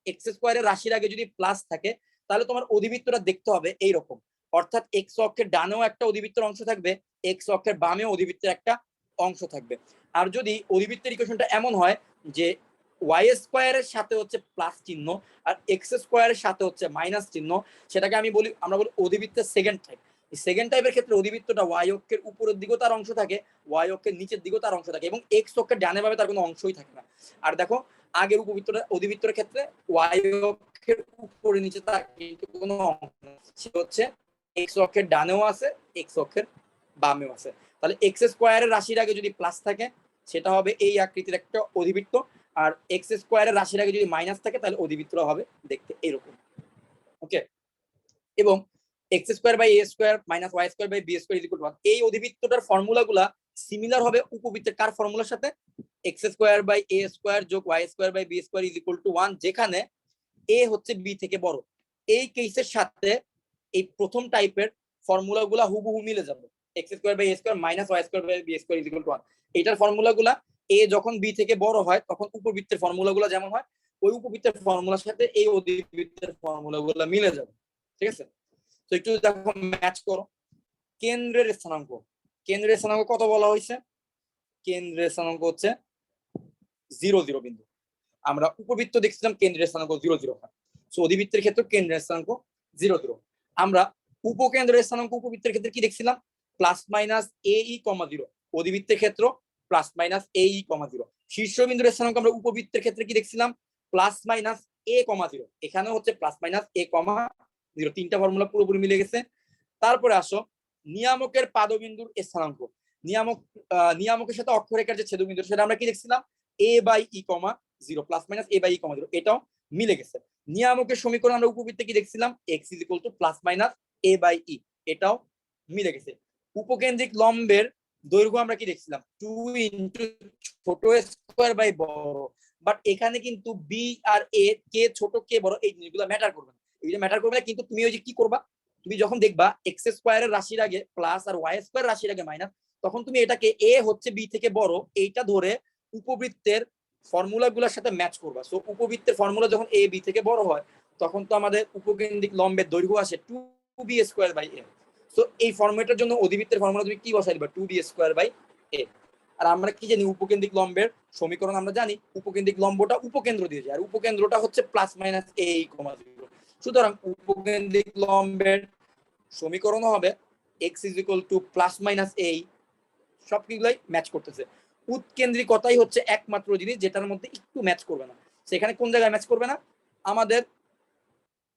এক্স স্কোয়ারের রাশির আগে যদি প্লাস থাকে তাহলে তোমার অধিবৃত্তটা দেখতে হবে এইরকম, অর্থাৎ এক্স অক্ষের ডানেও একটা অধিবৃত্তের অংশ থাকবে, এক্স অক্ষের বামেও অধিবৃত্তের একটা অংশ থাকবে। আর যদি অধিবৃত্তের ইকুয়েশনটা এমন হয় যে ওয়াই স্কোয়ারের সাথে হচ্ছে প্লাস চিহ্ন আর এক্স স্কোয়ারের সাথে হচ্ছে মাইনাস চিহ্ন, সেটাকে আমরা বলি অধিবৃত্তের সেকেন্ড টাইপ। এই সেকেন্ড টাইপের ক্ষেত্রে অধিবৃত্তটা ওয়াই অক্ষের উপরের দিকেও তার অংশ থাকে, ওয়াই অক্ষের নিচের দিকেও তার অংশ থাকে এবং এক্স অক্ষের ডানে ভাবে তার কোনো অংশই থাকে না। আর দেখো আগের অধিবৃত্তের ক্ষেত্রে ওয়াই অক্ষের উপরে নিচে তার কোনো অংশ নেই, সেটা হচ্ছে এক্স অক্ষের ডানেও আছে এক্স অক্ষের বামেও আছে। তাহলে এক্স স্কোয়ারের রাশির আগে যদি প্লাস থাকে সেটা হবে এই আকৃতির একটা অধিবৃত্ত, আর এক্স স্কোয়ারের রাশির আগে যদি মাইনাস থাকে তাহলে অধিবৃত্তটা হবে দেখতে এরকম। ওকে, এবং x square by a square minus y square by b square equal to 1, এই অধিবৃত্তটার ফর্মুলাগুলা সিমিলার হবে উপবৃত্তের কার ফর্মুলার সাথে, x square by a square যোগ y square by b square equal to 1, যেখানে এ হচ্ছে বি থেকে বড়। এই কেসের সাথে এই প্রথম টাইপের ফর্মুলাগুলা হুবহু মিলে যাবে, x square by a square minus y square by b square equal to 1। এইটার ফর্মুলাগুলা এ যখন বি থেকে বড় হয় তখন উপবৃত্তের ফর্মুলাগুলো যেমন হয় ওই উপবৃত্তের ফর্মুলার সাথে এই অধিবৃত্তের ফর্মুলাগুলো মিলে যাবে। ঠিক আছে, তো একটু দেখো ম্যাচ করো। কেন্দ্রের স্থানাঙ্ক, কেন্দ্রের স্থানাঙ্ক কত বলা হয়েছে? কেন্দ্রের স্থানাঙ্ক হচ্ছে 0 0 বিন্দু। আমরা উপবৃত্ত দেখছিলাম কেন্দ্রের স্থানাঙ্ক 0 0 হয়, সো অধিবৃত্তের ক্ষেত্রে কেন্দ্রের স্থানাঙ্ক 0 0। আমরা উপকেন্দ্রের স্থানাঙ্ক উপবৃত্তের ক্ষেত্রে কি দেখছিলাম? প্লাস মাইনাস এ ই কমা 0, অধিবৃত্তের ক্ষেত্র প্লাস মাইনাস এ ই কমা 0। শীর্ষবিন্দুর স্থানাঙ্ক আমরা উপবৃত্তের ক্ষেত্রে কি দেখছিলাম? প্লাস মাইনাস এ কমা 0, এখানেও হচ্ছে প্লাস মাইনাস এ কমা 0। তিনটা ফর্মুলা পুরোপুরি মিলে গেছে। তারপরে আসো নিয়ামকের পাদবিন্দুর স্থানাঙ্ক, নিয়ামকের সাথে অক্ষরেখার যে ছেদবিন্দু সেটা আমরা কি দেখছিলাম? A by e comma 0, plus minus a by e comma 0, এটাও মিলে গেছে। নিয়ামকের সমীকরণ আমরা উপবৃত্তে কি দেখছিলাম? X is equal to plus minus a by e, এটাও মিলে গেছে। উপকেন্দ্রিক লম্বের দৈর্ঘ্য আমরা কি দেখছিলাম? 2 ইনটু ছোট স্কয়ার বাই বড়, বাট এখানে কিন্তু বি আর এ কে ছোট কে বড় এই জিনিসগুলো ম্যাটার করবে না, এইটা ম্যাটার করবে না। কিন্তু তুমি ওই যে কি করবা, তুমি যখন দেখবা এক্স স্কয়ারের রাশির আগে প্লাস আর ওয়াই স্কয়ার রাশির আগে মাইনাস, তখন তুমি এটাকে এ হচ্ছে বি থেকে বড় এইটা ধরে উপবৃত্তের ফর্মুলাগুলোর সাথে ম্যাচ করবা। সো উপবৃত্তের ফর্মুলা যখন এ বি থেকে বড় হয় তখন তো আমাদের উপকেন্দ্রিক লম্বের দৈর্ঘ্য আসে 2b square by A. So এই ফর্মেটের জন্য অধিবৃত্তের ফর্মুলা তুমি কি বসাই দিবা? 2b স্কয়ার বাই এ। আর আমরা কি জানি উপকেন্দ্রিক লম্বের সমীকরণ আমরা জানি উপকেন্দ্রিক লম্বটা উপকেন্দ্র দিয়ে যায়, আর উপকেন্দ্রটা হচ্ছে প্লাস মাইনাস এ ই কমা 0। সুতরাং উপকেন্দ্রিক লম্বের সমীকরণও হবে x is equal to plus minus a, সবগুলাই ম্যাচ করতেছে। উৎকেন্দ্রিকতাই হচ্ছে একমাত্র জিনিস যেটার মধ্যে একটু ম্যাচ করবে না। সেখানে কোন জায়গায় ম্যাচ করবে না? আমাদের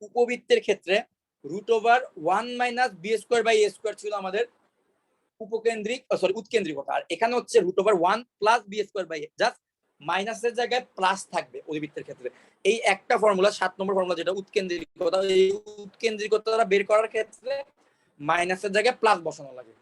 উপবৃত্তের ক্ষেত্রে √1 minus b square by a square ছিল আমাদের উৎকেন্দ্রিকতা, আর এখানে হচ্ছে √1 plus b square by a, just মাইনাসের জায়গায় প্লাস থাকবে অধিবৃত্তের ক্ষেত্রে। এই একটা ফর্মুলা 7 নম্বর ফর্মুলা যেটা উৎকেন্দ্রিকতা, এই উৎকেন্দ্রিকতা বের করার ক্ষেত্রে মাইনাসের জায়গায় প্লাস বসানো লাগে।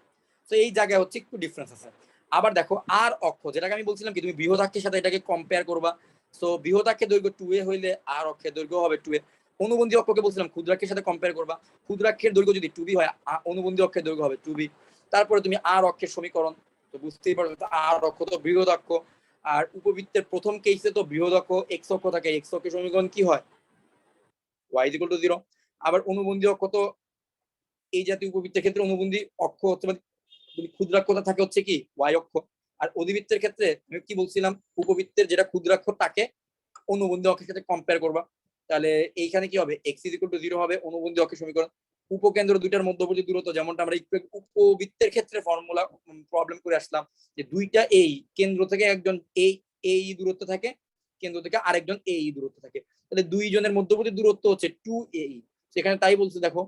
তো এই জায়গায় হচ্ছে একটু ডিফারেন্স আছে। আবার দেখো আর অক্ষ, যেটাকে আমি বলছিলাম কি তুমি বৃহদাক্ষের সাথে এটাকে কম্পেয়ার করবা। সো বৃহদাক্ষের দৈর্ঘ্য 2a হইলে আর অক্ষের দৈর্ঘ্য হবে 2a। অনুবন্ধী অক্ষকে বলছিলাম ক্ষুদ্রাক্ষের সাথে কম্পেয়ার করবা, ক্ষুদ্রাক্ষের দৈর্ঘ্য যদি 2b হয় অনুবন্ধী অক্ষের দৈর্ঘ্য হবে 2b। তারপরে তুমি আর অক্ষের সমীকরণ তো বুঝতেই পারবে, আর অক্ষ তো বৃহদাক্ষ, আর উপবৃত্তের প্রথম কেসে তো বৃহদাক্ষ এক্স অক্ষ থাকে, এক্স অক্ষের সমীকরণ কি হয়? y = 0। আবার অনুবন্ধী অক্ষ তো এই জাতীয় উপবৃত্তের ক্ষেত্রে অনুবন্ধী অক্ষ হচ্ছে ক্ষুদ্রাক্ষটা থাকে হচ্ছে কি y অক্ষ। আর অধিবৃত্তের ক্ষেত্রে আমি কি বলছিলাম? উপবৃত্তের যেটা ক্ষুদ্রাক্ষ তাকে অনুবন্ধী অক্ষের সাথে কম্পেয়ার করবা, তাহলে এইখানে কি হবে? x = 0 হবে অনুবন্ধী অক্ষের সমীকরণ। উপকেন্দ্র দুইটার মধ্যবর্তী দূরত্ব, যেমনটা আমরা উপবৃত্তের ক্ষেত্রে ফর্মুলা প্রবলেম করে আসলাম যে দুইটা এই কেন্দ্র থেকে একজন এই দূরত্ব থাকে, কেন্দ্র থেকে আরেকজন এই দূরত্ব থাকে, তাহলে দুইজনের মধ্যবর্তী দূরত্ব হচ্ছে 2a। সেখানে তাই বলছে দেখো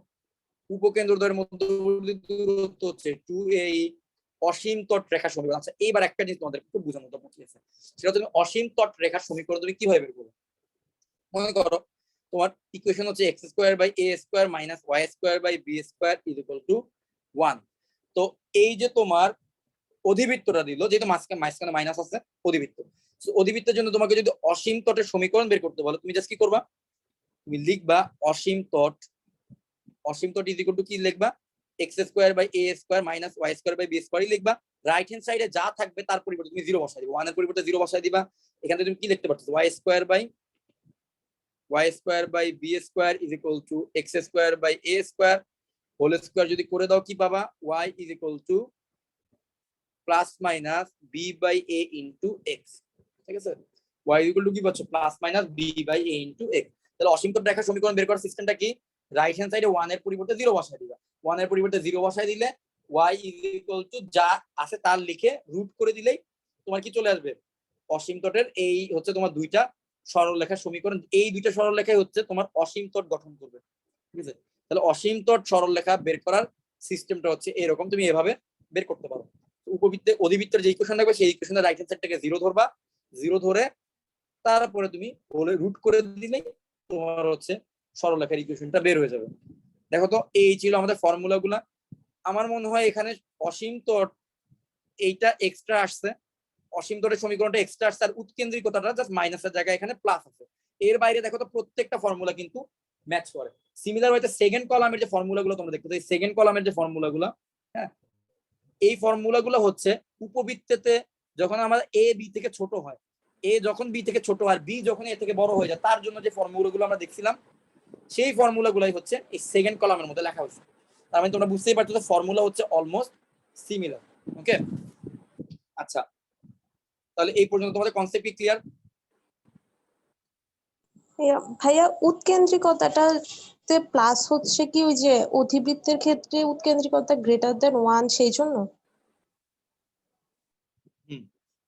উপকেন্দ্রদ্বয়ের মধ্যবর্তী দূরত্ব হচ্ছে 2a, অসীম তট রেখা সমীকরণ। আচ্ছা এইবার একটা জিনিস তোমাদের খুব বোঝানোর মতো আছে, সেটা তুমি অসীম তট রেখার সমীকরণ তুমি কিভাবে বের করবে? মনে করো তোমার ইকুয়েশন হচ্ছে x square by a square minus y square by b square is equal to 1। তো এই যে তোমার অধিবৃত্তটা দিল, যেহেতু মাঝখানে মাইনাস আছে, অধিবৃত্ত, অধিবৃত্তের জন্য তোমাকে যদি অসীম তটের সমীকরণ বের করতে বলো, তুমি জাস্ট কি করবা, তুমি লিখবা অসীম তট ইজ ইকুয়াল টু কি লিখবা, x square by a square minus y square by b স্কোয়ারই লিখবা। রাইট হ্যান্ড সাইডে যা থাকবে তার পরিবর্তে তুমি জিরো বসাই দিবা, 1 এর পরিবর্তে জিরো বসাই দিবা। এখানে তুমি কি লিখতে পারছো, y square by b square is equal to x square by a square whole square যদি করে দাও কি পাবা, y is equal to plus minus b by a into x. ঠিক আছে, ওয়াই ইকুয়াল টু কি পাচ্ছ, plus minus b by a into x. তাহলে অসীম তট রেখার সমীকরণ বের করার সিস্টেমটা কি, রাইট হ্যান্ড সাইডে 1 এর পরিবর্তে জিরো বসাই দিবা, 1 এর পরিবর্তে জিরো বসাই দিলে ওয়াই ইজ ইকুয়াল টু যা আছে তার লিখে রুট করে দিলেই তোমার কি চলে আসবে, অসীম তটের এই হচ্ছে তোমার দুইটা সরলরেখার সমীকরণ। এই দুইটা সরলরেখাই হচ্ছে তোমার অসীম তট গঠন করবে। ঠিক আছে, তাহলে অসীম তট সরলরেখা বের করার সিস্টেমটা হচ্ছে এরকম, তুমি এভাবে বের করতে পারো। উপবৃত্তে অধিবৃত্তের যে ইকুয়েশন থাকবে সেই ইকুয়েশনের রাইট হ্যান্ড সাইডটাকে জিরো ধরবা, জিরো ধরে তারপরে তুমি বলে রুট করে দিলেই তোমার হচ্ছে সরলরেখার ইকুয়েশনটা বের হয়ে যাবে। দেখো তো এই ছিল আমাদের ফর্মুলাগুলা। আমার মনে হয় এখানে অসীম তট এইটা এক্সট্রা আসছে, অসীম তটের সমীকরণটা এক্সট্রা আসছে, আর উৎকেন্দ্রিকতাটা জাস্ট মাইনাসের জায়গায় এখানে প্লাস আছে। এর বাইরে দেখো তো প্রত্যেকটা ফর্মুলা কিন্তু ম্যাচ করে। সিমিলার ওয়েতে সেকেন্ড কলামের যে ফর্মুলাগুলো তোমরা দেখতে পাচ্ছ, সেকেন্ড কলামের যে ফর্মুলাগুলো, হ্যাঁ, এই ফর্মুলাগুলো হচ্ছে উপবৃত্তেতে যখন আমাদের এ বি থেকে ছোট হয়, এ যখন বি থেকে ছোট আর বি যখন এ থেকে বড় হয়ে যায়, তার জন্য যে ফর্মুলাগুলো আমরা দেখছিলাম সেই ফর্মুলাগুলাই হচ্ছে এই সেকেন্ড কলামের মধ্যে লেখা হয়েছে। তার মানে তোমরা বুঝতেই পারছো ফর্মুলা হচ্ছে অলমোস্ট সিমিলার। ওকে, আচ্ছা, তাহলে এই পর্যন্ত তোমাদের কনসেপ্ট কি ক্লিয়ার? ভাইয়া উৎকেন্দ্রিকতাটাতে প্লাস হচ্ছে কি ওই যে অধিবৃত্তের ক্ষেত্রে উৎকেন্দ্রিকতা গ্রেটার দেন 1 সেই জন্য?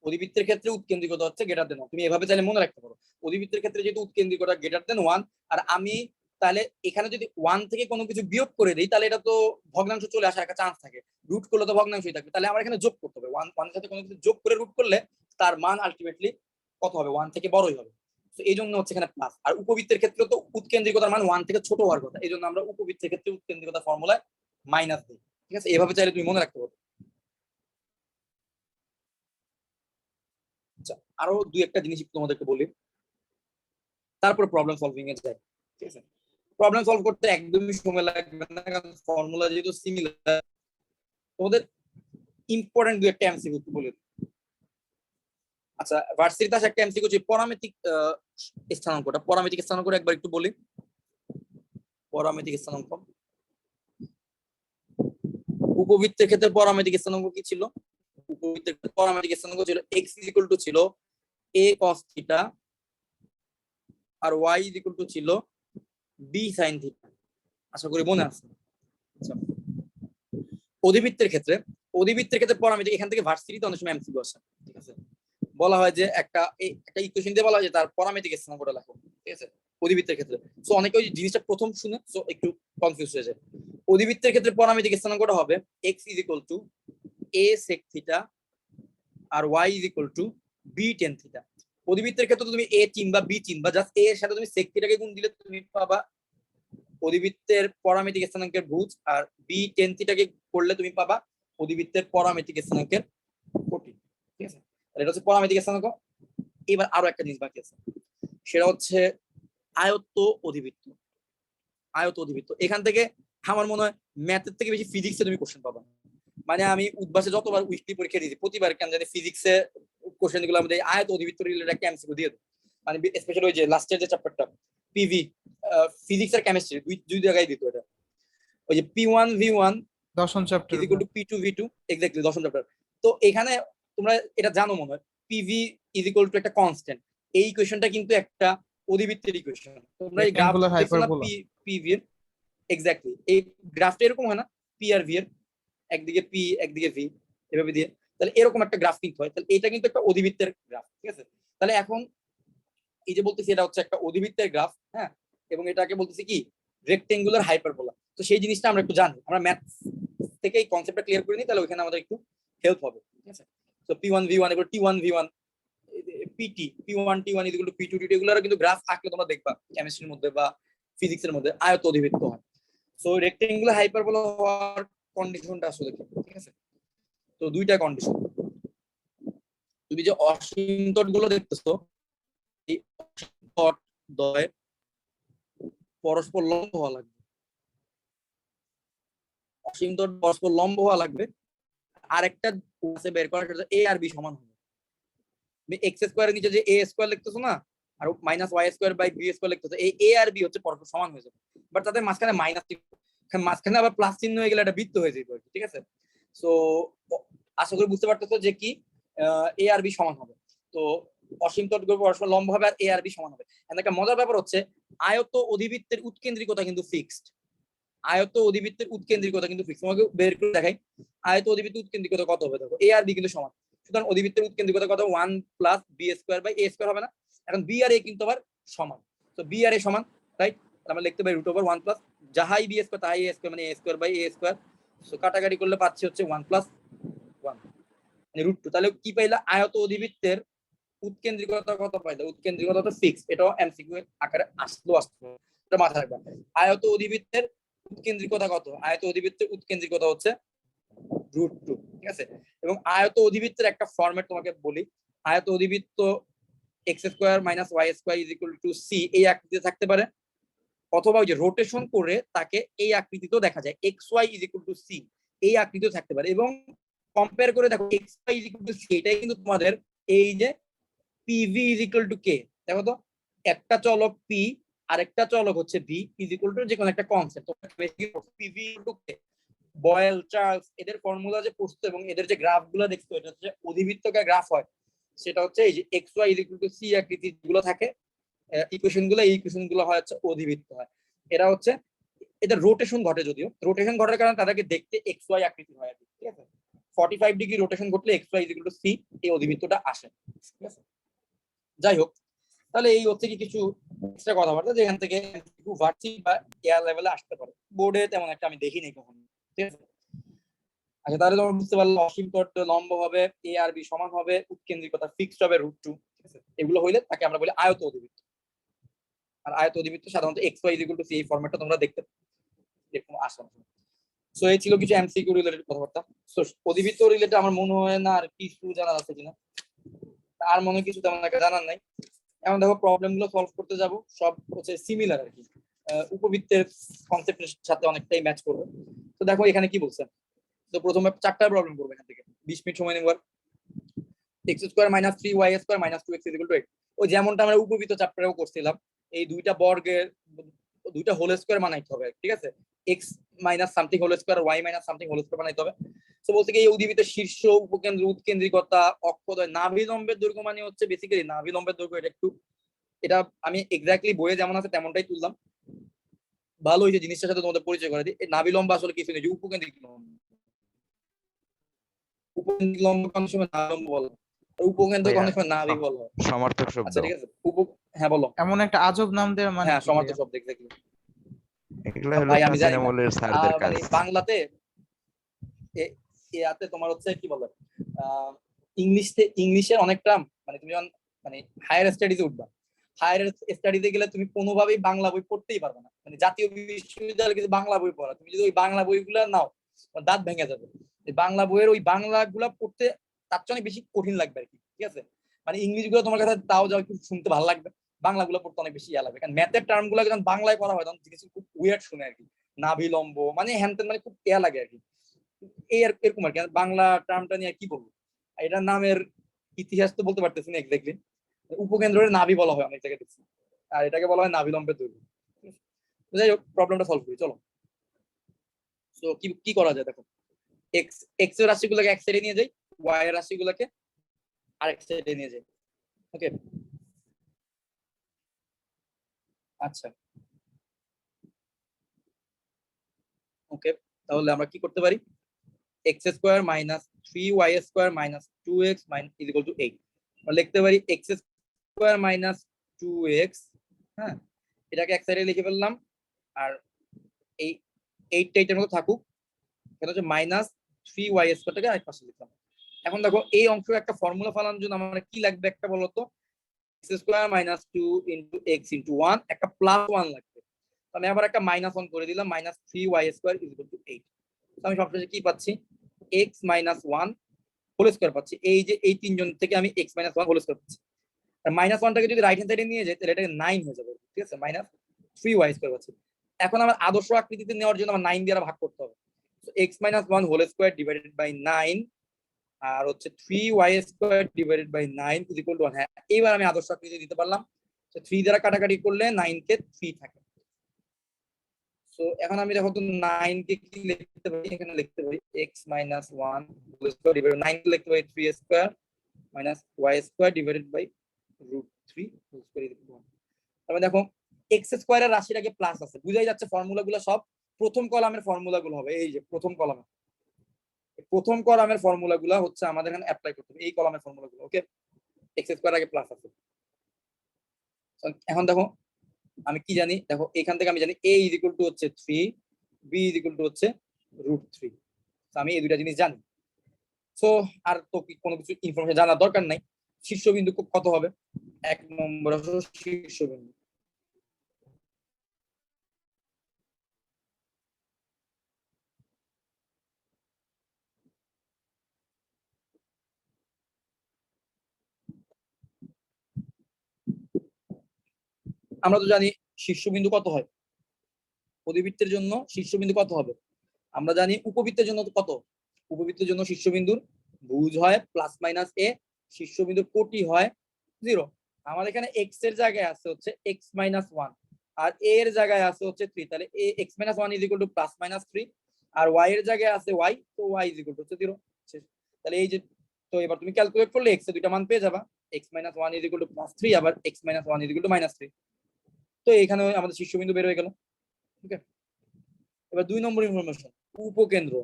অধিবৃত্তের ক্ষেত্রে উৎকেন্দ্রিকতা হচ্ছে গ্রেটার দেন 1, তুমি এভাবে চাইলে মনে রাখতে পারো। অধিবৃত্তের ক্ষেত্রে যেহেতু উৎকেন্দ্রিকতা গ্রেটার দেন 1, আর আমি তাহলে এখানে যদি 1 থেকে কোনো কিছু বিয়োগ করে দিই তাহলে এটা তো ভগ্নাংশ চলে আসার একটা চান্স থাকে, রুট করলে তো ভগ্নাংশই থাকবে। তাহলে আমার এখানে যোগ করতে হবে, 1 এর সাথে কোনো কিছু যোগ করে রুট করলে তার মান আলটিমেটলি কত হবে, 1 থেকে বড়ই হবে। তো এই জন্য হচ্ছে এখানে প্লাস। আর উপবৃত্তের ক্ষেত্রে তো উৎকেন্দ্রিকতার মান 1 থেকে ছোট হওয়ার কথা, এই জন্য আমরা উপবৃত্তের ক্ষেত্রে উৎকেন্দ্রিকতা ফর্মুলায় মাইনাস দিই। ঠিক আছে, এভাবে চাইলে তুমি মনে রাখতে পারো। আচ্ছা, আরো দুই একটা জিনিস তোমাদেরকে বলি, তারপর প্রবলেম সলভিং এ যাই। ঠিক আছে, প্রবলেম সলভ করতে একদমই সময় লাগবে না, কারণ ফর্মুলা যেহেতু সিমিলার। তোমাদের ইম্পর্টেন্ট দুই একটা এমসিকিউ বলে। আচ্ছা, ভার্সিটিতে আসা একটা এমসিকিউ যে পরামিতিক স্থানাঙ্কটা, পরামিতিক স্থানাঙ্কটা একবার একটু বলি। পরামিতিক স্থানাঙ্ক, উপবৃত্তের ক্ষেত্রে পরামিতিক স্থানাঙ্ক কি ছিল? উপবৃত্তের ক্ষেত্রে পরামিতিক স্থানাঙ্ক ছিল x ছিল a cos থিটা আর y ছিল b sin থিটা। আশা করি মনে আছে। আচ্ছা, অধিবৃত্তের ক্ষেত্রে পরামিতিক, এখান থেকে ভার্সিটিতে অনেক সময় এমসিকিউ আসে। ঠিক আছে, বলা হয় যে একটা ইকুয়েশন দিয়ে বলা হয় যে তার পরামিতিক স্থানাঙ্কটা লেখো। ঠিক আছে, অধিবৃত্তের ক্ষেত্রে সো অনেকে ওই জিনিসটা প্রথম শুনে সো একটু কনফিউজ হয়ে যায়। অধিবৃত্তের ক্ষেত্রে পরামিতিক স্থানাঙ্কটা হবে x a sec থিটা আর y b tan থিটা। অধিবৃত্তের ক্ষেত্রে তুমি a চিনবা b চিনবা, জাস্ট a এর সাথে তুমি sec থিটাকে গুণ দিলে তুমি পাবা অধিবৃত্তের পরামিতিক স্থানাঙ্কের ভুজ, আর b tan থিটাকে করলে তুমি পাবা অধিবৃত্তের পরামিতিক স্থানাঙ্কের কোটি। ঠিক আছে, এটা হচ্ছে পরামিতিক স্থানাঙ্ক। এবার আরো একটা জিনিস বাকি আছে, সেটা হচ্ছে আয়ত্ত অধিবৃত্ত। এখান থেকে আমার মনে হয় ম্যাথের থেকে বেশি ফিজিক্সে তুমি কোশ্চেন পাবা। মানে আমি উদ্ভাসে যতবার উইকলি পরীক্ষা দিয়েছি, প্রতিবার কেন জানি ফিজিক্সে কোশ্চেন গুলো আমাদের আয়ত অধিবৃত্ত রিলেটেড একটা এমসিকিউ দিয়ে দেয়। মানে স্পেশালি ওই যে লাস্টের যে চ্যাপ্টারটা পিভি, ফিজিক্স আর কেমিস্ট্রি দুই জায়গায় দিত এটা। ওই যে P1 V1 দশম চ্যাপ্টার P2 V2, এক্স্যাক্টলি দশম চ্যাপ্টার। তো এখানে তোমরা এটা জানো মনে হয় পিভি একটা কনস্ট্যান্ট। এই ইকুয়েশনটা কিন্তু একটা অধিবৃত্তের ইকুয়েশন। তোমরা এই গ্রাফ দেখছো না পিভি এর, এক্স্যাক্টলি এই গ্রাফটা এরকম হয় না, পি আর ভি এর একদিকে পি একদিকে ভি এভাবে দিয়ে, তাহলে এরকম একটা গ্রাফ কিন্তু হয়। তাহলে এটা কিন্তু একটা অধিবৃত্তের গ্রাফ। ঠিক আছে, তাহলে এখন এই যে বলতেছি এটা হচ্ছে একটা অধিবৃত্তের গ্রাফ, হ্যাঁ, এবং এটাকে বলতেছি কি রেক্টেঙ্গুলার হাইপারবোলা। তো সেই জিনিসটা আমরা একটু জানি, আমরা ম্যাথ থেকে এই কনসেপ্টটা ক্লিয়ার করে নিই, তাহলে ওখানে আমাদের একটু হেল্প হবে। ঠিক আছে, তো P1 V1 এবার T1 V1 PT P1 T1 equal to P2 T2 এগুলোর কিন্তু গ্রাফ আঁকলে তোমরা দেখবা কেমিস্ট্রির মধ্যে বা ফিজিক্সের মধ্যে আয়ত অধিবৃত্ত হয়। সো রেক্টেঙ্গুলার হাইপারবোলা হওয়ার কন্ডিশনটা আসলে কি, ঠিক আছে? তো দুইটা কন্ডিশন। তুমি যে অসীম তট গুলো দেখতেছো, এই অসীম তট দ্বয় পরস্পর লম্ব হওয়া লাগবে, অসীম তট পরস্পর লম্ব হওয়া লাগবে। আরেকটা আছে বের করার জন্য a আর b সমান হবে। তুমি x স্কয়ারের নিচে যে a স্কয়ার লিখতেছো না, আর minus y square by b square লিখতেছো, এই a আর b হচ্ছে পরস্পর সমান হয়ে যাবে, বাট তাদের মাঝখানে মাইনাস চিহ্ন, মাঝখানে আবার প্লাস চিহ্ন হয়ে গেলে একটা বৃত্ত হয়ে যাবে, ঠিক আছে? সো আশা করি বুঝতে পারতেছো যে কি a আর b সমান হবে। তো অসীম তট গুলো পরস্পর লম্ব হবে আর a আর b সমান হবে। এন্ড একটা মজার ব্যাপার হচ্ছে আয়ত অধিবৃত্তের উৎকেন্দ্রিকতা কিন্তু ফিক্সড। আয়ত অধিবৃত্তের উৎকেন্দ্রিকতা কিন্তু ফিক্স। তোমাকে বের করে দেখাই আয়ত অধিবৃত্তের উৎকেন্দ্রিকতা কত হবে। দেখো a আর b কিন্তু সমান, সুতরাং অধিবৃত্তের উৎকেন্দ্রিকতা কত 1 plus b square by a square হবে না? এখন b আর a কিন্তু আবার সমান, তো b আর a সমান, রাইট? আমরা লিখতে পারি √ 1 প্লাস যাহাই b স্কয়ার তাই a স্কয়ার মানে a square by a square. So কাটাকাটি করলে পাচ্ছি হচ্ছে 1 প্লাস 1 মানে √ 2। তাহলে কি পাইলা? আয়ত অধিবৃত্তের উৎকেন্দ্রিকতা কত পাইলা? উৎকেন্দ্রিকতা তো ফিক্স, এটাও এমসিকিউ আকারে আসলো, এটা মাথায় রাখবা। আয়ত অধিবৃত্তের উৎকেন্দ্রিকতা কত? আয়ত অধিবৃত্তের উৎকেন্দ্রিকতা হচ্ছে √2, ঠিক আছে? এবং আয়ত অধিবৃত্তের একটা ফরম্যাট তোমাকে বলি, আয়ত অধিবৃত্ত x square minus y square is equal two c এই আকৃতিতে থাকতে পারে, অথবা ওই যে রোটেশন করে তাকে এই আকৃতিতেও দেখা যায় xy is equal two c এই আকৃতিতেও থাকতে পারে। এবং কম্পেয়ার করে দেখো xy is equal two c, এটাই কিন্তু তোমাদের এই যে pv is equal to k, দেখো তো একটা চলক p আরেকটা চলক হচ্ছে v ইজ ইকুয়াল টু যে কোনো একটা কনস্ট্যান্ট, তো pv equal to k। Boyle, Charles এদের ফর্মুলা যে পড়ছো এবং এদের যে গ্রাফগুলো দেখছো, এটা হচ্ছে অধিবৃত্তকার গ্রাফ হয়, সেটা হচ্ছে এই যে xy is equal two c আকৃতি যেগুলো থাকে ইকুয়েশন গুলো, এই ইকুয়েশন গুলো হয় হচ্ছে অধিবৃত্ত হয়। এরা হচ্ছে এদের রোটেশন ঘটে, যদিও রোটেশন ঘটার কারণে তাদেরকে দেখতে xy আকৃতি হয় আর কি, ঠিক আছে? 45 ডিগ্রি রোটেশন ঘটলে xy is equal two c এই অধিবৃত্তটা আসে, ঠিক আছে? যাই হোক, তাহলে এই হচ্ছে কি কিছু এক্সট্রা কথাবার্তা যেখান থেকে ভার্সি বা এয়ার লেভেলে আসতে পারে, বোর্ডে তেমন একটা আমি দেখিনি কখনো, ঠিক আছে? আচ্ছা, তাহলে তোমরা বুঝতে পারলে অসীম তট লম্ব হবে, a আর b সমান হবে, উৎকেন্দ্রিকতা ফিক্সড হবে √2, ঠিক আছে? এগুলো হইলে তাকে আমরা বলি আয়ত অধিবৃত্ত। আর আয়ত অধিবৃত্ত সাধারণত xy is equal two c এই ফরম্যাটটা তোমরা দেখতে এরকম আসে। সো এই ছিল কিছু এমসিকিউ রিলেটেড কথাবার্তা। সো অধিবৃত্ত রিলেটেড আমার মনে হয় না আর কিছু জানার আছে কিনা, আর মনে হয় কিছু তেমন একটা জানার নাই। এখন দেখো প্রবলেম গুলো সলভ করতে যাব, সব হচ্ছে সিমিলার আর কি, উপবৃত্তের কনসেপ্টের সাথে অনেকটাই ম্যাচ করবে। তো দেখো এখানে কি বলছে। তো প্রথমে 4টা প্রবলেম করবো এখান থেকে, 20 মিনিট সময় নেব। x square minus 3y square minus 2x equal to 8, ওই যেমনটা আমরা উপবৃত্ত চ্যাপ্টারেও করছিলাম, এই দুইটা বর্গের দুইটা হোল স্কয়ার বানাইতে হবে, ঠিক আছে? x minus something whole square y minus something whole square বানাইতে হবে। তো বলতে কি এই অধিবৃত্তের শীর্ষ, উপকেন্দ্র, উৎকেন্দ্রিকতা, অক্ষদ্বয়, নাভিলম্বের দৈর্ঘ্য মানে হচ্ছে বেসিক্যালি নাভিলম্বের দৈর্ঘ্য। এটা আমি এক্স্যাক্টলি বইয়ে যেমন আছে তেমনটাই তুললাম, ভালো হয়েছে জিনিসটার সাথে তোমাদের পরিচয় করে দিই। এই নাভিলম্ব আসলে কিছু নেই, যে উপকেন্দ্রিক লম্ব, উপকেন্দ্রিক লম্ব কোন সময় নাভিলম্ব বলা, উপকেন্দ্র কোন সময় নাভি বলা হয়। সমার্থক শব্দ। আচ্ছা ঠিক আছে, হ্যাঁ বলো। এমন একটা আজব নাম দেওয়ার মানে হ্যাঁ কি সমার্থক ভাইয়া? শব্দ এক্স্যাক্টলি। এগুলো হলো ভাই আমি জানি না, তৃণমূলের স্যারদের কাজ। মানে বাংলাতে ইয়াতে তোমার হচ্ছে কি বলে, ইংলিশের অনেকটা মানে তুমি যখন মানে হায়ার স্টাডিজে উঠবা, হায়ার স্টাডিজে গেলে তুমি কোনোভাবেই বাংলা বই পড়তেই পারবে না। মানে জাতীয় বিশ্ববিদ্যালয়ে কিন্তু বাংলা বই পড়া, তুমি যদি ওই বাংলা বইগুলো নাও দাঁত ভেঙে যাবে। বাংলা বইয়ের ওই বাংলা গুলা পড়তে তার চেয়ে অনেক বেশি কঠিন লাগবে আর কি, ঠিক আছে? মানে ইংলিশ গুলো তোমার কাছে তাও যাও একটু শুনতে ভালো লাগবে, বাংলা গুলো পড়তে অনেক বেশি ইয়া লাগবে। কারণ ম্যাথের টার্ম গুলো যখন বাংলায় পড়া হয় তখন জিনিস খুব উইয়ার্ড শুনে আর কি, নাভিলম্ব মানে হ্যানতেন, মানে খুব ইয়া লাগে আর কি, এরকম আর কি। বাংলা টার্মটা নিয়ে কি বলবো, এটার নামের ইতিহাস তো বলতে পারতেছি না এক্স্যাক্টলি। উপকেন্দ্রের নাভি বলা হয় অনেক জায়গায় দেখছি, আর এটাকে বলা হয় নাভিলম্বের দৈর্ঘ্য। যাই হোক, প্রবলেমটা সলভ করি চলো। তো কি করা যায় দেখো, এক্স এর রাশিগুলোকে এক সাইডে নিয়ে যাই, ওয়াই এর রাশিগুলোকে আরেক সাইডে নিয়ে যাই। ওকে, আচ্ছা ওকে, তাহলে আমরা কি করতে পারি, x square minus 3y square minus 2x is equal to 8 লিখতে পারি। এক্স স্কোয়ার মাইনাস 2x, হ্যাঁ এটাকে এক সাইডে লিখে ফেললাম, আর এই 8টা এটার মতো থাকুক, এটা হচ্ছে মাইনাস 3y স্কোয়ারটাকে আরেক পাশে লিখলাম। এখন দেখো এই অংশ একটা ফর্মুলা ফেলানোর জন্য আমার কি লাগবে একটা বলতো, square minus 2 into x into 1 একটা প্লাস 1 লাগবে। আমি আবার একটা মাইনাস 1 করে দিলাম, minus 3y square is equal to 8। আমি সবশেষে কি পাচ্ছি, x মাইনাস 1 হোল স্কোয়ার পাচ্ছি। এই যে এই তিনজন থেকে আমি x মাইনাস 1 হোল স্কোয়ার পাচ্ছি। আর মাইনাস 1টাকে যদি রাইট হ্যান্ড সাইডে নিয়ে যাই তাহলে এটাকে 9 হয়ে যাবে, ঠিক আছে, মাইনাস 3y স্কোয়ার পাচ্ছি। এখন আমার আদর্শ আকৃতিতে নেওয়ার জন্য আমার 9 দিয়ে ভাগ করতে হবে। So x minus 1 whole square divided by 9 আর হচ্ছে 3y square divided by 9 is equal to 1। হ্যাঁ, এবার আমি আদর্শ আকৃতি দিতে পারলাম। তো 3 দ্বারা কাটাকাটি করলে 9 কে 3 থাকে। সো এখন আমি দেখো তো 9 কে কি লিখতে পারি, এখানে লিখতে পারি x minus 1 whole square divided 9 কে লিখতে পারি 3 square minus y square divided by √3 whole square is equal. তাহলে দেখো x স্কয়ারের রাশিটাকে প্লাস আছে, বুঝাই যাচ্ছে ফর্মুলাগুলো সব প্রথম কলামের ফর্মুলাগুলো হবে। এই যে প্রথম কলামের ফর্মুলাগুলো হচ্ছে আমাদের এখানে অ্যাপ্লাই করতে হবে, এই কলামের ফর্মুলাগুলো। ওকে, x স্কয়ার আগে প্লাস আছে। এখন দেখো আমি কি জানি, দেখো এখান থেকে আমি জানি a ইজ ইকুয়াল টু হচ্ছে 3, b ইজ ইকুয়াল টু হচ্ছে √3। আমি এই দুইটা জিনিস জানি। সো আর তো কোনো কিছু ইনফরমেশন জানার দরকার নাই। শীর্ষবিন্দু কত হবে, 1 নম্বর হলো শীর্ষবিন্দু। আমরা তো জানি শীর্ষবিন্দু কত হয়, অধিবৃত্তের জন্য শীর্ষবিন্দু কত হবে আমরা জানি। উপবৃত্তের জন্য কত, উপবৃত্তের জন্য শীর্ষবিন্দুর ভুজ হয় প্লাস মাইনাস a, শীর্ষবিন্দুর কোটি হয় 0। আমাদের এখানে x এর জায়গায় আছে হচ্ছে x মাইনাস 1 আর a এর জায়গায় আছে হচ্ছে 3, তাহলে x minus 1 is equal to plus minus 3 আর y এর জায়গায় আছে y, তো y ইজ ইকুয়াল টু হচ্ছে 0। তাহলে এই যে, তো এবার তুমি ক্যালকুলেট করলে x এর দুইটা মান পেয়ে যাবা, x minus 1 is equal to plus 3 আবার x minus 1 is equal to minus 3। তো এখানে আমাদের শীর্ষবিন্দু বের হয়ে গেল। ওকে, এবার 2 নম্বর ইনফরমেশন, উপকেন্দ্র।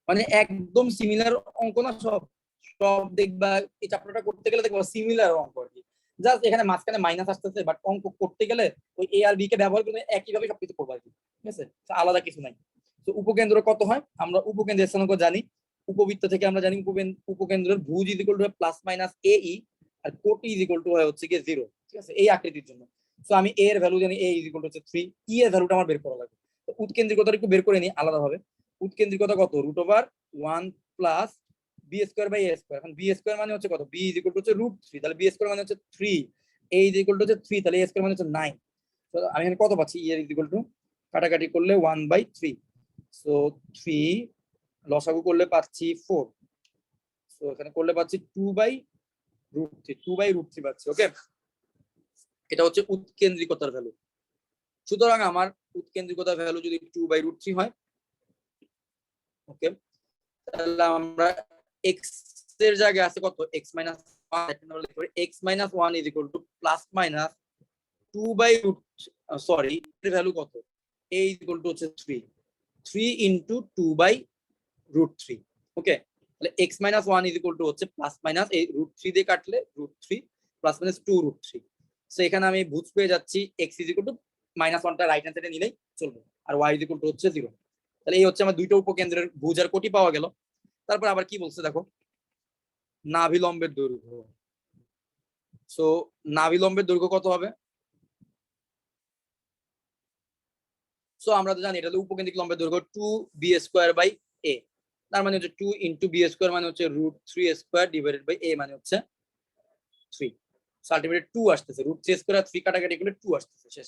মানে একদম সিমিলার অঙ্ক না, সব দেখবা এই চ্যাপ্টারটা করতে গেলে দেখবা সিমিলার অঙ্ক আর কি। জাস্ট এখানে মাঝখানে মাইনাস আসতেছে, বাট অঙ্ক করতে গেলে ওই a আর b কে ব্যবহার করে একই ভাবে সবকিছু করবা আর কি, ঠিক আছে, আলাদা কিছু নাই। তো উপকেন্দ্র কত হয়, আমরা উপকেন্দ্রের স্থানাঙ্ক জানি। উপবৃত্ত থেকে আমরা জানি উপকেন্দ্রের ভুজ is equal to plus minus ae আর কোটি ইজ ইকুয়াল টু হয় হচ্ছে কি 0, ঠিক আছে, এই আকৃতির জন্য। সো আমি a এর ভ্যালু জানি, a ইজ ইকুয়াল টু হচ্ছে 3, e এর ভ্যালুটা আমার বের করা লাগবে। তো উৎকেন্দ্রিকতাটা একটু বের করে নিই আলাদাভাবে। উৎকেন্দ্রিকতা কত, √1 plus b square by a square. এখন b স্কয়ার মানে হচ্ছে কত, b ইজ ইকুয়াল টু হচ্ছে √3, তাহলে b স্কয়ার মানে হচ্ছে 3, a ইজ ইকুয়াল টু হচ্ছে 3, তাহলে a স্কয়ার মানে হচ্ছে 9। তো আমি এখানে কত পাচ্ছি, e ইজ ইকুয়াল টু কাটাকাটি করলে 1/3, সো 3 লসাগু করলে পাচ্ছি 4, সো এখানে করলে পাচ্ছি 2/√3 পাচ্ছি। ওকে, এটা হচ্ছে উৎকেন্দ্রিকতার ভ্যালু। সুতরাং আমার উৎকেন্দ্রিকতার ভ্যালু যদি 2/√3 হয়, ওকে, তাহলে আমরা x এর জায়গায় আছে কত, x minus 1, x minus 1 is equal to plus minus 2/√3, এর ভ্যালু কত, a ইজ ইকুয়াল টু হচ্ছে 3 ইনটু 2/√3। ওকে, তাহলে x minus 1 is equal to হচ্ছে প্লাস মাইনাস এই √3 দিয়ে কাটলে √3 প্লাস মাইনাস 2√3। সো এখানে আমি ভুজ পেয়ে যাচ্ছি x is equal to minus 1টা রাইট হ্যান্ড সাইডে নিলেই চলবে, আর y ইজ ইকুয়াল টু হচ্ছে 0। তাহলে এই হচ্ছে আমার দুইটা উপকেন্দ্রের ভুজ আর কোটি পাওয়া গেল। তারপর আবার কি বলছে দেখো, নাভিলম্বের দৈর্ঘ্য। সো নাভিলম্বের দৈর্ঘ্য কত হবে, সো আমরা তো জানি এটা হলো উপকেন্দ্রিক লম্বের দৈর্ঘ্য 2b স্কয়ার বাই a, তার মানে হচ্ছে 2 ইনটু b স্কয়ার মানে হচ্ছে √3 স্কয়ার ডিভাইডেড বাই a মানে হচ্ছে 3। সো আলটিমেটলি 2 আসতেছে, √3 স্কয়ার আর 3 কাটাকাটি করলে 2 আসতেছে, শেষ।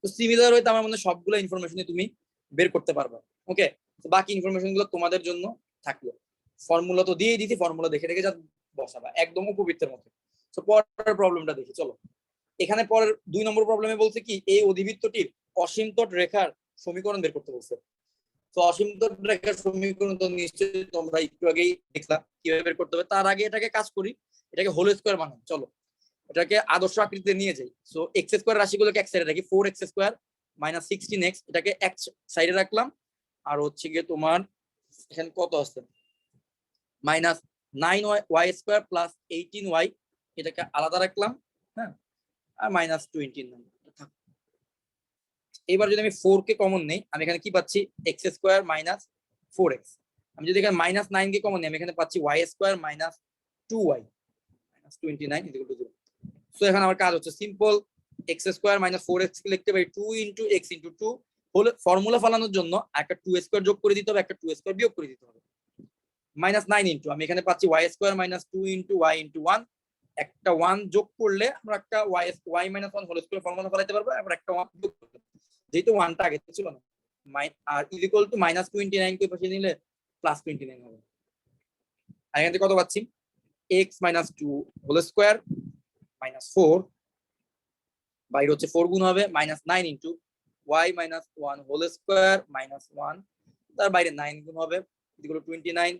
তো সিমিলার হইতে আমার মনে সবগুলো ইনফরমেশনই তুমি বের করতে পারবা। ওকে, তো বাকি ইনফরমেশন গুলো তোমাদের জন্য থাকলো। ফর্মুলা তো দিয়ে দিয়েছি, ফর্মুলা দেখে দেখে যা বসাবা একদম উপবৃত্তের মতো। তো পরের প্রবলেমটা দেখি চলো। এখানে পরের 2 নম্বর প্রবলেমে বলছে কি, এই অধিবৃত্তটির অসীমতট রেখার সমীকরণ বের করতে বলছে। তো অসীমতট রেখার সমীকরণ তো নিশ্চয়ই তোমরা একটু আগেই দেখলা কিভাবে বের করতে হবে। তার আগে এটাকে কাজ করি, এটাকে হোল স্কয়ার বানাই। চলো এটাকে আদর্শ আকৃতিতে নিয়ে যাই। সো x স্কয়ার রাশিগুলোকে এক সাইডে রাখি, 4x স্কয়ার মাইনাস 16x এটাকে এক সাইডে রাখলাম, আর হচ্ছে গিয়ে তোমার এখানে কত আছে, minus 9y square plus 18y এটাকে আলাদা রাখলাম, হ্যাঁ, আর মাইনাস 29। এবার যদি আমি 4 কে কমন নেই, আমি এখানে কি পাচ্ছি, x স্কয়ার মাইনাস 4x। আমি যদি এখানে মাইনাস 9 কে কমন নেই, আমি এখানে পাচ্ছি y square minus 2y, 29 equal to 0। So এখন আমার কাজ হচ্ছে simple x square minus 4x লিখতে পারি 2 ইন্টু এক্স ইন্টু 2 হলে ফর্মুলা ফালানোর জন্য একটা 2 স্কোয়ার যোগ করে দিতে হবে, একটা 2 স্কোয়ার বিয়োগ করে দিতে হবে। মাইনাস 9 ইন্টু আমি এখানে পাচ্ছি y square minus 2 into y into 1, একটা 1 যোগ করলে আমরা একটা y minus 1 whole square formula ফলাইতে পারবো, আবার একটা 1 যোগ করতে পারবো, যেহেতু 1টা আগে ছিল না। আর ইজ ইকুয়াল টু মাইনাস 29 কে পাশে নিলে প্লাস 29 হবে। আর এখান থেকে কত পাচ্ছি x minus 2 whole square minus 4, বাইরে হচ্ছে 4 গুণ হবে minus 9 into y minus 1 whole square minus 1, তার বাইরে 9 গুণ হবে equal to 29,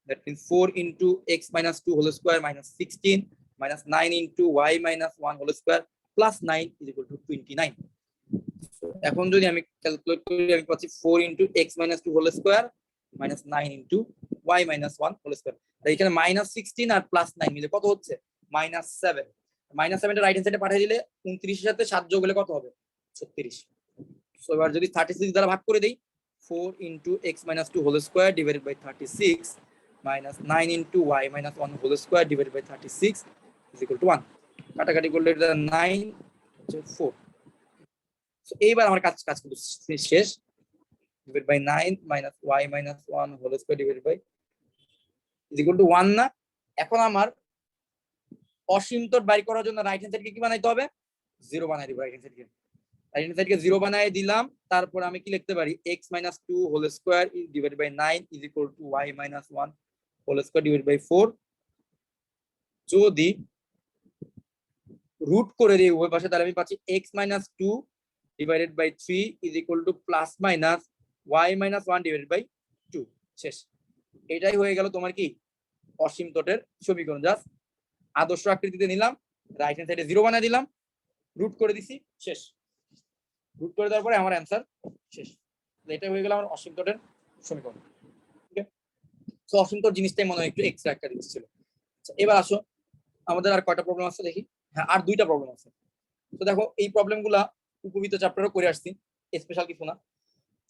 that means 4 into x minus 2 whole square minus 16 minus 9 into y minus 1 whole square plus 9 is equal to 29. So এখন যদি আমি ক্যালকুলেট করি আমি পাচ্ছি 4 into x minus 2 whole square minus 9 into y minus 1 whole square, তাই এখানে minus 16 আর plus 9 মিলে কত হচ্ছে minus 7, minus 7 টা রাইট হ্যান্ড সাইডে পাঠিয়ে দিলে 29 এর সাথে 7 যোগ হলে কত হবে 36। সো এবার যদি 36 দ্বারা ভাগ করে দেই 4 into x minus 2 whole square divided by 36 minus 9 into y minus 1 whole square divided by 36 is equal to 1, কাটাকাটি করলে এটা 9 হচ্ছে 4। সো এইবার আমার কাজ কিন্তু শেষ, divided by 9 minus y minus 1 whole square divided by is equal to 1 না। এখন আমার অসীম তট বাইর করার জন্য রাইট হ্যান্ড সাইডকে কি বানাইতে হবে 0 বানাই দিব, রাইট হ্যান্ড সাইডকে 0 বানাই দিলাম। তারপর আমি কি লিখতে পারি x minus 2 whole square divided by 9 is equal to y minus 1 whole square divided by 4, যদি রুট করে দিই উভয় পাশে তাহলে আমি পাচ্ছি x minus 2 divided by 3 is equal to plus minus y minus 1 divided by 2, শেষ। এটাই হয়ে গেল তোমার কি অসীম তটের সমীকরণ। জাস্ট আদর্শ আকৃতিতে নিলাম, রাইট হ্যান্ড সাইডে 0 বানিয়ে দিলাম, রুট করে দিছি, শেষ। রুট করে দেওয়ার পরে আমার অ্যান্সার শেষ। এটা হয়ে গেল আমার অসীম তটের সমীকরণ। ওকে, সো অসীম তট জিনিসটাই মনে হয় একটু এক্সট্রা একটা জিনিস ছিল। এবার আসো আমাদের আর কয়টা প্রবলেম আছে দেখি। হ্যাঁ, আর 2টা প্রবলেম আছে। তো দেখো এই প্রবলেমগুলা উপবৃত্ত চ্যাপ্টারও করে আসছি, স্পেশাল কিছু না।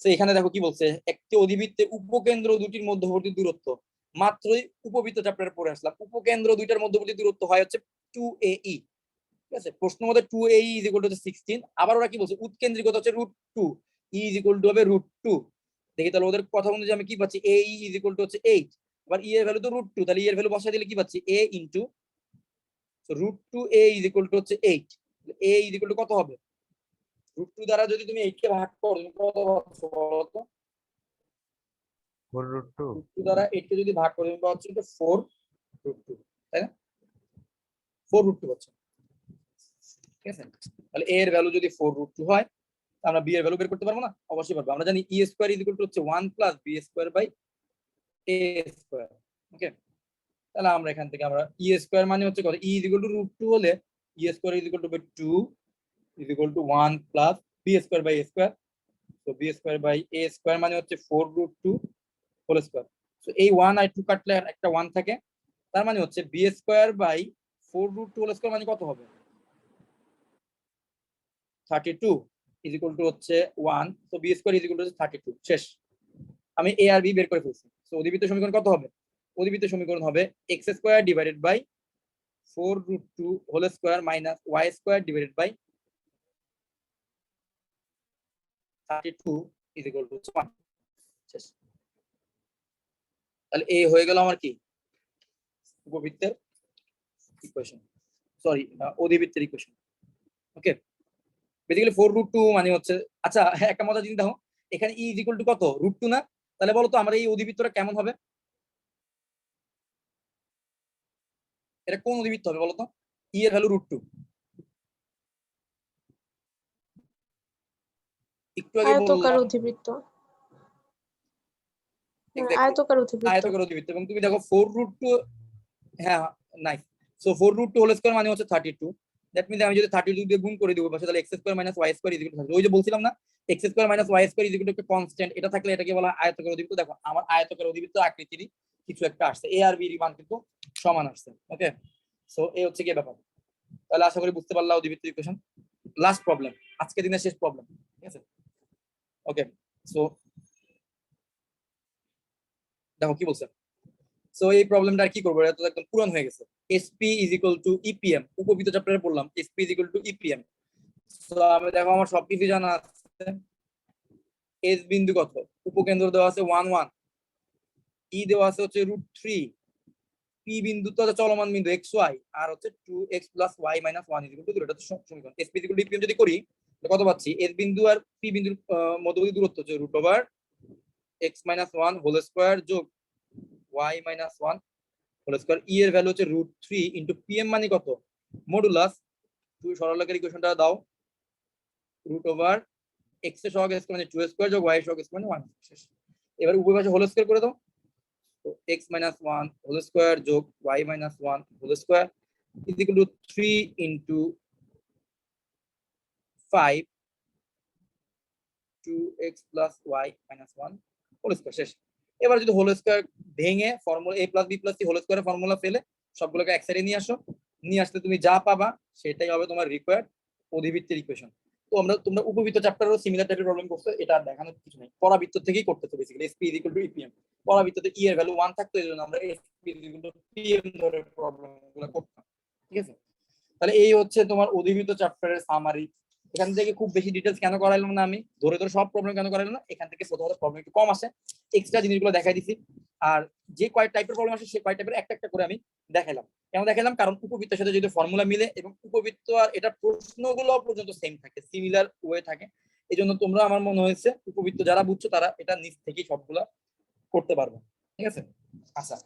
তো এখানে দেখো কি বলছে, একটি অধিবৃত্তের উপকেন্দ্র দুটির মধ্যবর্তী দূরত্ব, মাত্রই উপবৃত্ত চ্যাপ্টারে পড়ে আসলাম, উপকেন্দ্র দুইটার মধ্যবর্তী দূরত্ব হয় হচ্ছে 2AE। ঠিক আছে, প্রশ্ন মধ্যে 2AE is equal to 16, আবার ওরা কি বলছে উৎকেন্দ্রিকতা হচ্ছে √2, E is equal to হবে √2। দেখি তাহলে ওদের কথা অনুযায়ী আমি কি পাচ্ছি AE is equal to হচ্ছে 8, আবার E এর ভ্যালু তো √2, তাহলে E এর ভ্যালু বসাই দিলে কি পাচ্ছি A into √2A is equal to হচ্ছে 8, A is equal to কত হবে √2 দ্বারা যদি তুমি 8 কে ভাগ করো তুমি কত পাচ্ছ বলো তো, 4√2 √2 দ্বারা 8 কে যদি ভাগ করো তুমি পাচ্ছ 4√2, তাই না 4√2 পাচ্ছ। ঠিক আছে, তাহলে A এর ভ্যালু যদি 4√2 হয় আমরা B এর ভ্যালু বের করতে পারবো না? অবশ্যই পারবো। আমরা জানি E square is equal to হচ্ছে 1 plus B square by A square. Okay, তাহলে আমরা এখান থেকে আমরা E স্কয়ার মানে হচ্ছে কত, E ইজ ইকুয়াল টু √2 হলে E square is equal to 2 is equal to 1 plus B square by A square. তো B square by A square মানে হচ্ছে 4√2 হোল স্কয়ার। সো এই 1 আর 2 কাটলে একটা 1 থাকে, তার মানে হচ্ছে B square by 4√2 whole square মানে কত হবে 32 is equal to হচ্ছে 1, so b square is equal to 32, শেষ। আমি a আর b বের করে ফেলছি। সো অধিবৃত্ত সমীকরণ কত হবে, অধিবৃত্ত সমীকরণ হবে x square divided by 4√2 whole square minus y square divided by 32 is equal to 1, শেষ। তাহলে a হয়ে গেল আমার কি উপবৃত্তের ইকুয়েশন, সরি অধিবৃত্তের ইকুয়েশন। ওকে, বেসিক্যালি 4√2 মানে হচ্ছে, আচ্ছা হ্যাঁ একটা মজার জিনিস দেখো এখানে E ইজ ইকুয়াল টু কত √2 না, তাহলে বলো তো আমরা এই অধিবৃত্তটা কেমন হবে, এটা কোন অধিবৃত্ত হবে বলো তো, E এর ভ্যালু √2, একটু আগে আয়তকার বললাম অধিবৃত্ত, exactly, আয়তকার অধিবৃত্ত। আয়তকার অধিবৃত্ত। এবং তুমি দেখো 4√2, হ্যাঁ নাইস, সো 4√2 হোল স্কয়ার মানে হচ্ছে 32, দ্যাট মিন্স আমি যদি 32 দিয়ে গুণ করে দেব পাশে তাহলে x square minus y square is equal two, ওই যে বলছিলাম না x square minus y square is equal two একটা কনস্ট্যান্ট, এটা থাকলে এটাকে বলা হয় আয়তকার অধিবৃত্ত। দেখো আমার আয়তকার অধিবৃত্ত আকৃতিরই কিছু একটা আসছে, a আর b এর মান কিন্তু সমান আসছে। ওকে, সো এই হচ্ছে কি ব্যাপার। তাহলে আশা করি বুঝতে পারলা অধিবৃত্ত ইকুয়েশন। লাস্ট প্রবলেম, আজকে দিনের শেষ প্রবলেম, ঠিক আছে। ওকে, সো দেখো কি বলছে। সো এই প্রবলেমটা কি করবো, এটা তো একদম পুরান হয়ে গেছে। SP is equal to EPM, উপবৃত্ত চ্যাপ্টারে পড়লাম SP is equal to EPM. So আমি দেখো আমার সবকিছু জানা আছে। এস বিন্দু কত, উপকেন্দ্র দেওয়া আছে 1 1, ই দেওয়া আছে হচ্ছে √3, পি বিন্দু তো চলমান বিন্দু এক্স ওয়াই, আর হচ্ছে 2x + y - 1 is equal two 0। এটা তো সমীকরণ। SP is equal to EPM যদি করি কত পাচ্ছি, এস বিন্দু আর পি বিন্দুর মধ্যবর্তী দূরত্ব হচ্ছে √x - 1 হোল স্কয়ার যোগ y - 1 হোল স্কয়ার। ই এর ভ্যালু হচ্ছে √3 ইনটু পিএম মানে কত, মডুলাস, তুই সরলরেখার ইকুয়েশনটা দাও, √x এর সহগ স্কয়ার মানে 2 স্কয়ার যোগ y এর সহগ স্কয়ার মানে 1। শেষ। এবার উভয় পাশে হোল স্কয়ার করে দাও, তো x - 1 হোল স্কয়ার যোগ y - 1 whole square is equal to 3 into 5 2x + y - 1 whole square. শেষ। এবার যদি হোল স্কয়ার ভেঙে formula a + b + c whole স্কয়ারের ফর্মুলা ফেলে সবগুলোকে এক সাইডে নিয়ে আসো, নিয়ে আসলে তুমি যা পাবা সেটাই হবে তোমার রিকোয়ার্ড অধিবৃত্তের ইকুয়েশন। তো তোমরা উপবৃত্ত চ্যাপ্টারও সিমিলার টাইপের প্রবলেম করছো, এটা আর দেখানোর কিছু নেই, পরাবৃত্ত থেকেই করতেছো basically. SP is equal to EPM, পরাবৃত্ততে ই এর ভ্যালু 1 থাকতো, এজন্য আমরা SP is equal to PM ধরে প্রবলেমগুলো করতাম। ঠিক আছে, তাহলে এই হচ্ছে তোমার অধিবৃত্ত চ্যাপ্টারের সামারি। এখান থেকে খুব বেশি ডিটেলস কেন করাইলাম না, আমি ধরে ধরে সব প্রবলেম কেন করাইলাম না, এখান থেকে প্রথমত প্রবলেম একটু কম আসে, এক্সট্রা জিনিসগুলো দেখাই দিছি। আর যে কয় টাইপের প্রবলেম আসে সেই কয় টাইপের একটা একটা করে আমি দেখাইলাম। কেন দেখাইলাম, কারণ উপবৃত্তের সাথে যদি ফর্মুলা মিলে এবং উপবৃত্ত আর এটা প্রশ্নগুলো পর্যন্ত সেম থাকে, সিমিলার ওয়ে থাকে, এই জন্য তোমরা আমার মনে হয়েছে উপবৃত্ত যারা বুঝছো তারা এটা নিজ থেকেই সবগুলা করতে পারবে। ঠিক আছে, আচ্ছা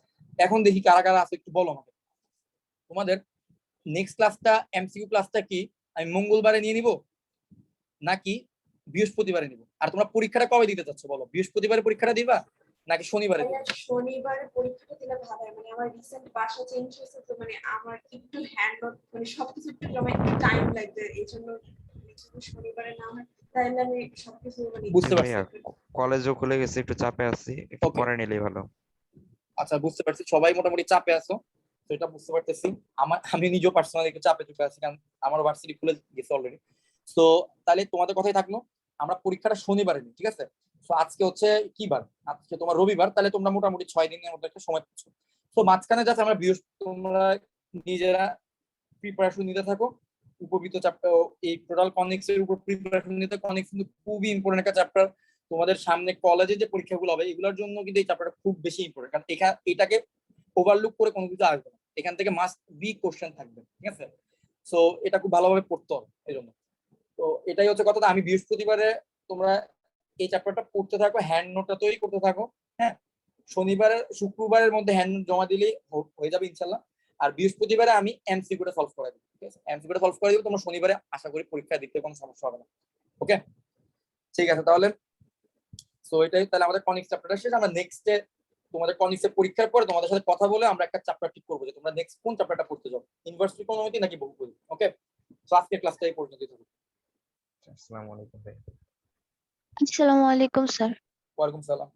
এখন দেখি কারা কারা আছে একটু বলো আমাকে। তোমাদের নেক্সট ক্লাসটা এমসিকিউ ক্লাসটা কি আমি মঙ্গলবারে নিয়ে নিব নাকি বৃহস্পতিবারে নিব? আর তোমরা পরীক্ষাটা কবে দিতে চাচ্ছ বলো, বৃহস্পতিবারে পরীক্ষাটা দিবা নাকি শনিবারে দিবা? শনিবারে পরীক্ষাটা দিলে ভালো হয়, মানে আমার রিসেন্ট বাসা চেঞ্জ হয়েছে, তো মানে আমার একটু হ্যান্ড মানে সবকিছু একটু আমার একটু টাইম লাগবে, এই জন্য শনিবারে না হয় তাহলে আমি সবকিছু মানে বুঝতে পারছি। ভাইয়া কলেজও খুলে গেছে, একটু চাপে আছি, একটু Okay. পরে নিলেই ভালো। আচ্ছা বুঝতে পারছি, সবাই মোটামুটি চাপে আছো, তো এটা বুঝতে পারতেছি। আমি নিজেও পার্সোনালি একটু চাপে চুপে আছি, কারণ আমার ভার্সিটি খুলে গেছে অলরেডি। তো তাহলে তোমাদের কথাই থাকলো, আমরা পরীক্ষাটা শনিবারে নিই। ঠিক আছে, তো আজকে হচ্ছে কি বার, আজকে তোমার রবিবার, তাহলে তোমরা মোটামুটি 6 দিনের মতো একটা সময় পাচ্ছ। তো মাঝখানে যাচ্ছে আমরা তোমরা নিজেরা প্রিপারেশন নিতে থাকো উপবৃত্ত চ্যাপ্টার, এই টোটাল কনিক্স এর উপর প্রিপারেশন নিতে। কনিক্স কিন্তু খুবই ইম্পর্টেন্ট একটা চ্যাপ্টার, তোমাদের সামনে কলেজে যে পরীক্ষাগুলো হবে এগুলোর জন্য কিন্তু এই চ্যাপ্টারটা খুব বেশি ইম্পর্টেন্ট, কারণ এটাকে ওভারলুক করে কোনো কিছু আসবে না, এখান থেকে মাস্ট বি কোশ্চেন থাকবে। ঠিক আছে, সো এটা খুব ভালোভাবে পড়তে হবে এই জন্য। তো এটাই হচ্ছে কথা, আমি বৃহস্পতিবারে তোমরা এই চ্যাপ্টারটা পড়তে থাকো, হ্যান্ড নোটটা তৈরি করতে থাকো। হ্যাঁ, শুক্রবারের মধ্যে হ্যান্ড নোট জমা দিলেই হয়ে যাবে ইনশাল্লাহ। আর বৃহস্পতিবারে আমি এমসিকিউটা সলভ করে দিই। ঠিক আছে, এমসিকিউটা সলভ করে দিব, তোমরা শনিবারে আশা করি পরীক্ষা দিতে কোনো সমস্যা হবে না। ওকে, ঠিক আছে তাহলে। সো এটাই তাহলে আমাদের কনিক্স চ্যাপ্টারটা শেষ। আমরা নেক্সটে তোমাদের কনিক্সের পরীক্ষার পরে তোমাদের সাথে কথা বলে আমরা একটা চ্যাপ্টার ঠিক করবো যে তোমরা নেক্সট কোন চ্যাপ্টারটা পড়তে যাও, ইনভার্স ত্রিকোণমিতি নাকি বহুপদী। ওকে, সো আজকের ক্লাসটা এই পর্যন্তই থাকুক। আসসালামু আলাইকুম ভাই। আসসালামু আলাইকুম স্যার। ওয়ালাইকুম সালাম।